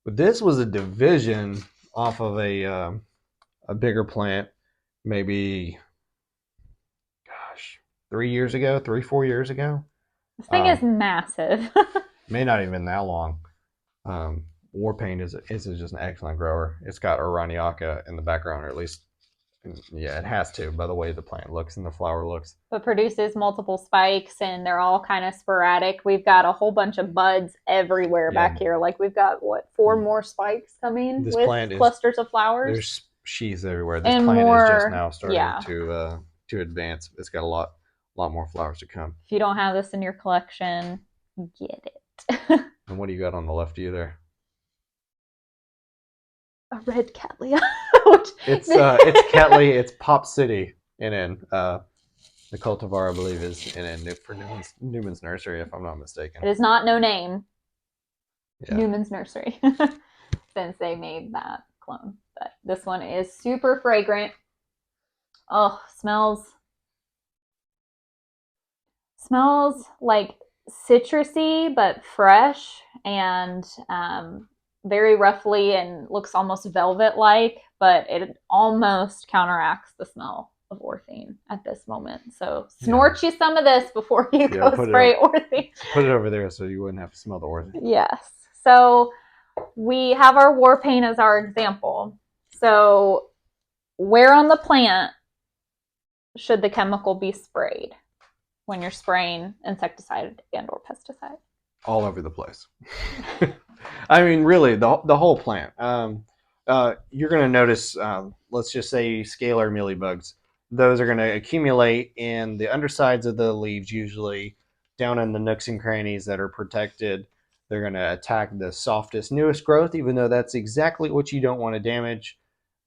But this was a division off of a bigger plant, maybe, gosh, 3 years ago, 4 years ago. This thing is massive. May not even been that long. Warpan is just an excellent grower. It's got Araniaca in the background, or at least, yeah, it has to by the way the plant looks and the flower looks. But produces multiple spikes, and they're all kind of sporadic. We've got a whole bunch of buds everywhere Yeah. back here. Like we've got what, 4 more spikes coming This with plant clusters of flowers. There's sheaths everywhere. This and plant more, is just now starting yeah. to advance. It's got a lot more flowers to come. If you don't have this in your collection, get it. And what do you got on the left of you there? A red cattleya. It's Cattleya. It's Pop City in the cultivar, I believe, is in for Newman's Nursery, if I'm not mistaken. It is not no name. Yeah. Newman's Nursery, since they made that clone. But this one is super fragrant. Oh, smells like citrusy but fresh, and very roughly, and looks almost velvet-like, but it almost counteracts the smell of orthene at this moment. So snort you some of this before you go spray orthene. Put it over there so you wouldn't have to smell the orthene. Yes. So we have our Warpan as our example. So where on the plant should the chemical be sprayed when you're spraying insecticide and or pesticide? All over the place. I mean, really, the whole plant. You're going to notice, let's just say, scalar mealybugs. Those are going to accumulate in the undersides of the leaves, usually down in the nooks and crannies that are protected. They're going to attack the softest, newest growth, even though that's exactly what you don't want to damage.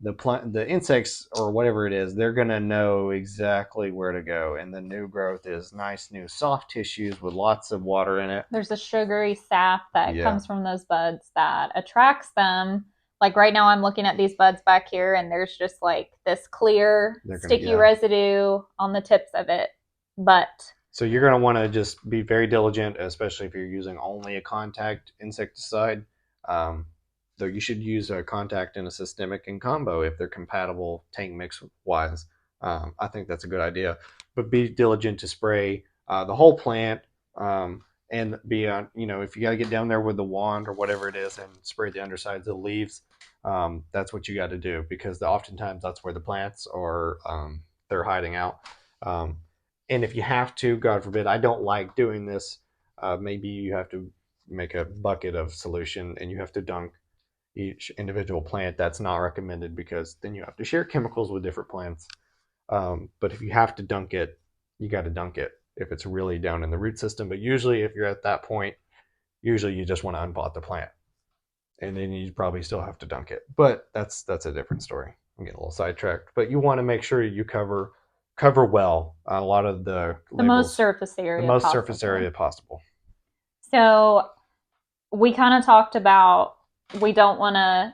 The insects or whatever it is, they're going to know exactly where to go. And the new growth is nice, new soft tissues with lots of water in it. There's a sugary sap that comes from those buds that attracts them. Like right now I'm looking at these buds back here, and there's just like this clear, sticky residue on the tips of it. But so you're going to want to just be very diligent, especially if you're using only a contact insecticide. Though you should use a contact and a systemic in combo if they're compatible tank mix wise. I think that's a good idea. But be diligent to spray the whole plant, and be on, if you got to get down there with the wand or whatever it is and spray the undersides of the leaves, that's what you got to do, because oftentimes that's where the plants are, they're hiding out. And if you have to, God forbid, I don't like doing this, maybe you have to make a bucket of solution and you have to dunk each individual plant. That's not recommended, because then you have to share chemicals with different plants. But if you have to dunk it, you got to dunk it if it's really down in the root system. But usually if you're at that point, usually you just want to unpot the plant, and then you probably still have to dunk it. But that's a different story. I'm getting a little sidetracked. But you want to make sure you cover well a lot of the most surface area possible. So we kind of talked about, we don't want to,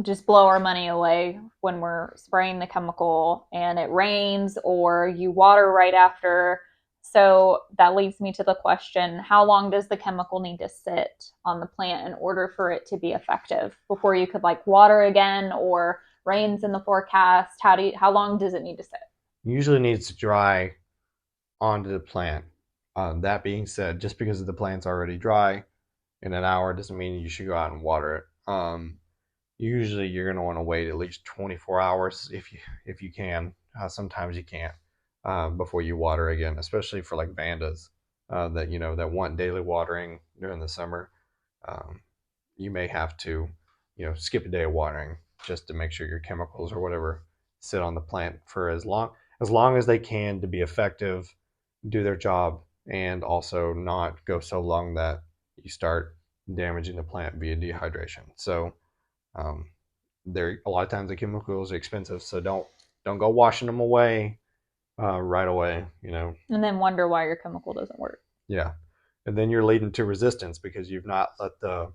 just blow our money away when we're spraying the chemical and it rains or you water right after. So that leads me to the question, how long does the chemical need to sit on the plant in order for it to be effective before you could water again, or rains in the forecast? How long does it need to sit? Usually needs to dry onto the plant. That being said, just because the plant's already dry in an hour doesn't mean you should go out and water it. Usually you're going to want to wait at least 24 hours if you can. Sometimes you can't, before you water again, especially for vandas that want daily watering during the summer. You may have to skip a day of watering just to make sure your chemicals or whatever sit on the plant for as long as they can to be effective, do their job, and also not go so long that you start damaging the plant via dehydration. So a lot of times the chemicals are expensive, so don't go washing them away right away, and then wonder why your chemical doesn't work. Yeah, and then you're leading to resistance because you've not let the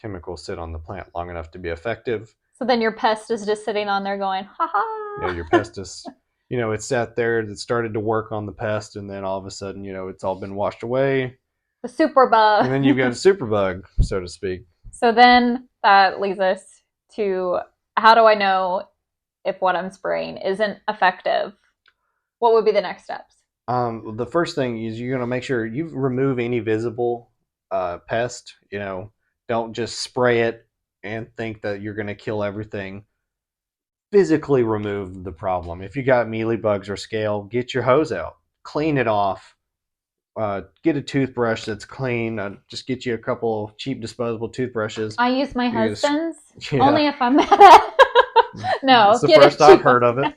chemical sit on the plant long enough to be effective. So then your pest is just sitting on there going, ha ha. Yeah, your pest is it sat there, it started to work on the pest, and then all of a sudden it's all been washed away. The superbug. And then you've got a superbug, so to speak. So then that leads us to, how do I know if what I'm spraying isn't effective? What would be the next steps? The first thing is you're going to make sure you remove any visible pest. Don't just spray it and think that you're going to kill everything. Physically remove the problem. If you got mealybugs or scale, get your hose out, clean it off. Get a toothbrush that's clean. Just get you a couple cheap disposable toothbrushes. I use my husband's Yeah, only if I'm mad at. No, it's the get first it I've cheap. heard of it.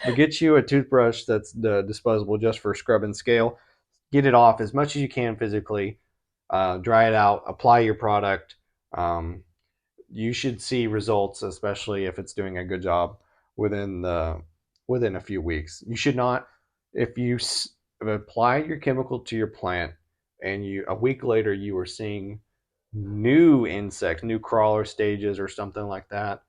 But get you a toothbrush that's disposable just for scrubbing scale. Get it off as much as you can physically. Dry it out. Apply your product. Um, you should see results, especially if it's doing a good job within a few weeks. You should not, if you apply your chemical to your plant and you a week later you are seeing new insects, new crawler stages or something like that,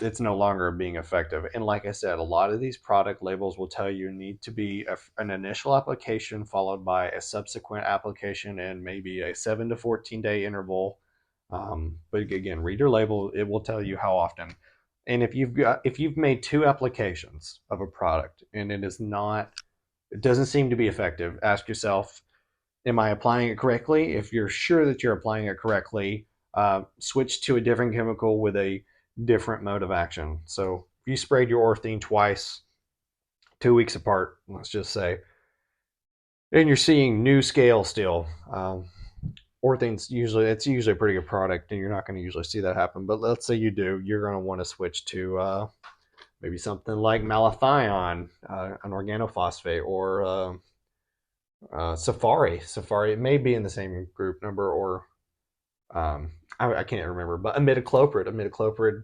it's no longer being effective. And like I said, a lot of these product labels will tell you need to be an initial application followed by a subsequent application and maybe a 7 to 14 day interval. But again, read your label; it will tell you how often. And if you've made 2 applications of a product and it doesn't seem to be effective, ask yourself, am I applying it correctly? If you're sure that you're applying it correctly, switch to a different chemical with a different mode of action. So if you sprayed your orthene twice, 2 weeks apart, let's just say, and you're seeing new scale still, orthene's usually a pretty good product, and you're not going to usually see that happen. But let's say you do, you're going to want to switch to maybe something like malathion, an organophosphate, or Safari. Safari, it may be in the same group number, or I can't remember, but imidacloprid. Imidacloprid,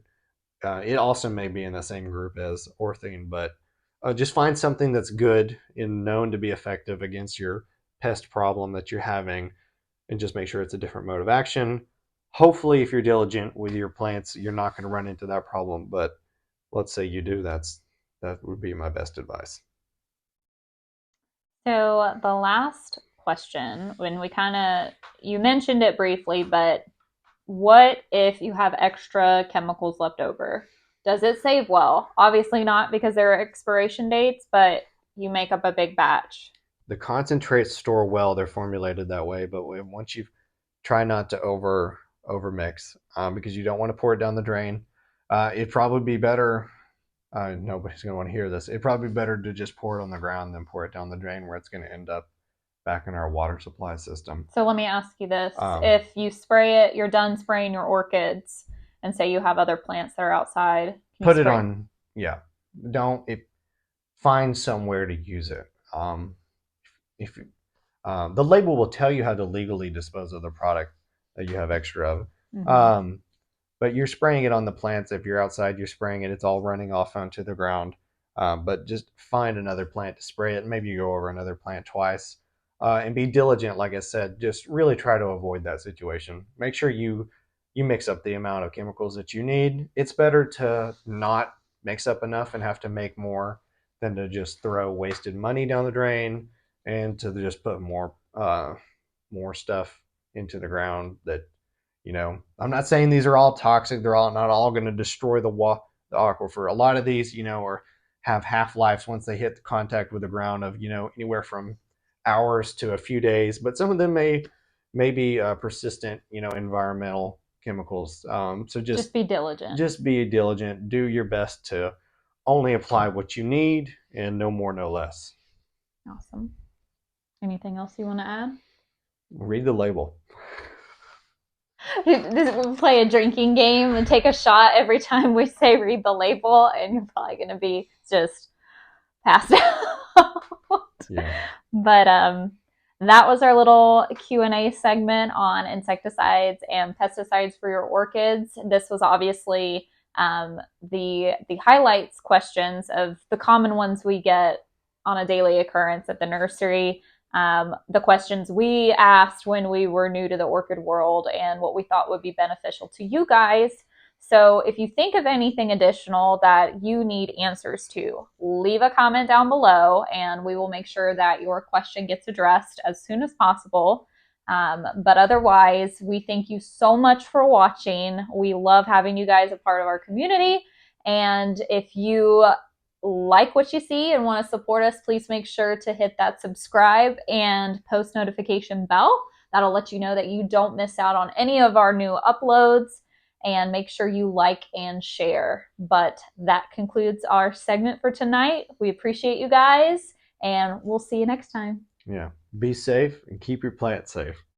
it also may be in the same group as orthene, but just find something that's good and known to be effective against your pest problem that you're having, and just make sure it's a different mode of action. Hopefully, if you're diligent with your plants, you're not going to run into that problem. But let's say you do, that would be my best advice. So the last question, you mentioned it briefly, but what if you have extra chemicals left over? Does it save well? Obviously not because there are expiration dates, but you make up a big batch. The concentrates store well; they're formulated that way. But once you try not to over mix, because you don't want to pour it down the drain. It'd probably be better. Nobody's going to want to hear this. It'd probably be better to just pour it on the ground than pour it down the drain, where it's going to end up back in our water supply system. So let me ask you this. Um, If you spray it, you're done spraying your orchids, and say you have other plants that are outside, can you Put it spray? on. Yeah. Don't it, Find somewhere to use it. If The label will tell you how to legally dispose of the product that you have extra of. Mm-hmm. But you're spraying it on the plants. If you're outside, you're spraying it. It's all running off onto the ground. But just find another plant to spray it. Maybe you go over another plant twice, and be diligent. Like I said, just really try to avoid that situation. Make sure you mix up the amount of chemicals that you need. It's better to not mix up enough and have to make more than to just throw wasted money down the drain and to just put more stuff into the ground that I'm not saying these are all toxic. They're all not all going to destroy the aquifer. A lot of these, are have half lives once they hit the contact with the ground of anywhere from hours to a few days. But some of them may be persistent, environmental chemicals. So Just be diligent. just be diligent. Do your best to only apply what you need and no more, no less. Awesome. Anything else you want to add? Read the label. We'll play a drinking game and take a shot every time we say read the label, and you're probably going to be just passed out. Yeah. But that was our little Q&A segment on insecticides and pesticides for your orchids. This was obviously the highlights questions of the common ones we get on a daily occurrence at the nursery. The questions we asked when we were new to the orchid world and what we thought would be beneficial to you guys. So if you think of anything additional that you need answers to, leave a comment down below and we will make sure that your question gets addressed as soon as possible. But otherwise, we thank you so much for watching. We love having you guys a part of our community. And if you like what you see and want to support us, please make sure to hit that subscribe and post notification bell. That'll let you know that you don't miss out on any of our new uploads, and make sure you like and share. But that concludes our segment for tonight. We appreciate you guys, and we'll see you next time. Yeah. Be safe and keep your plants safe.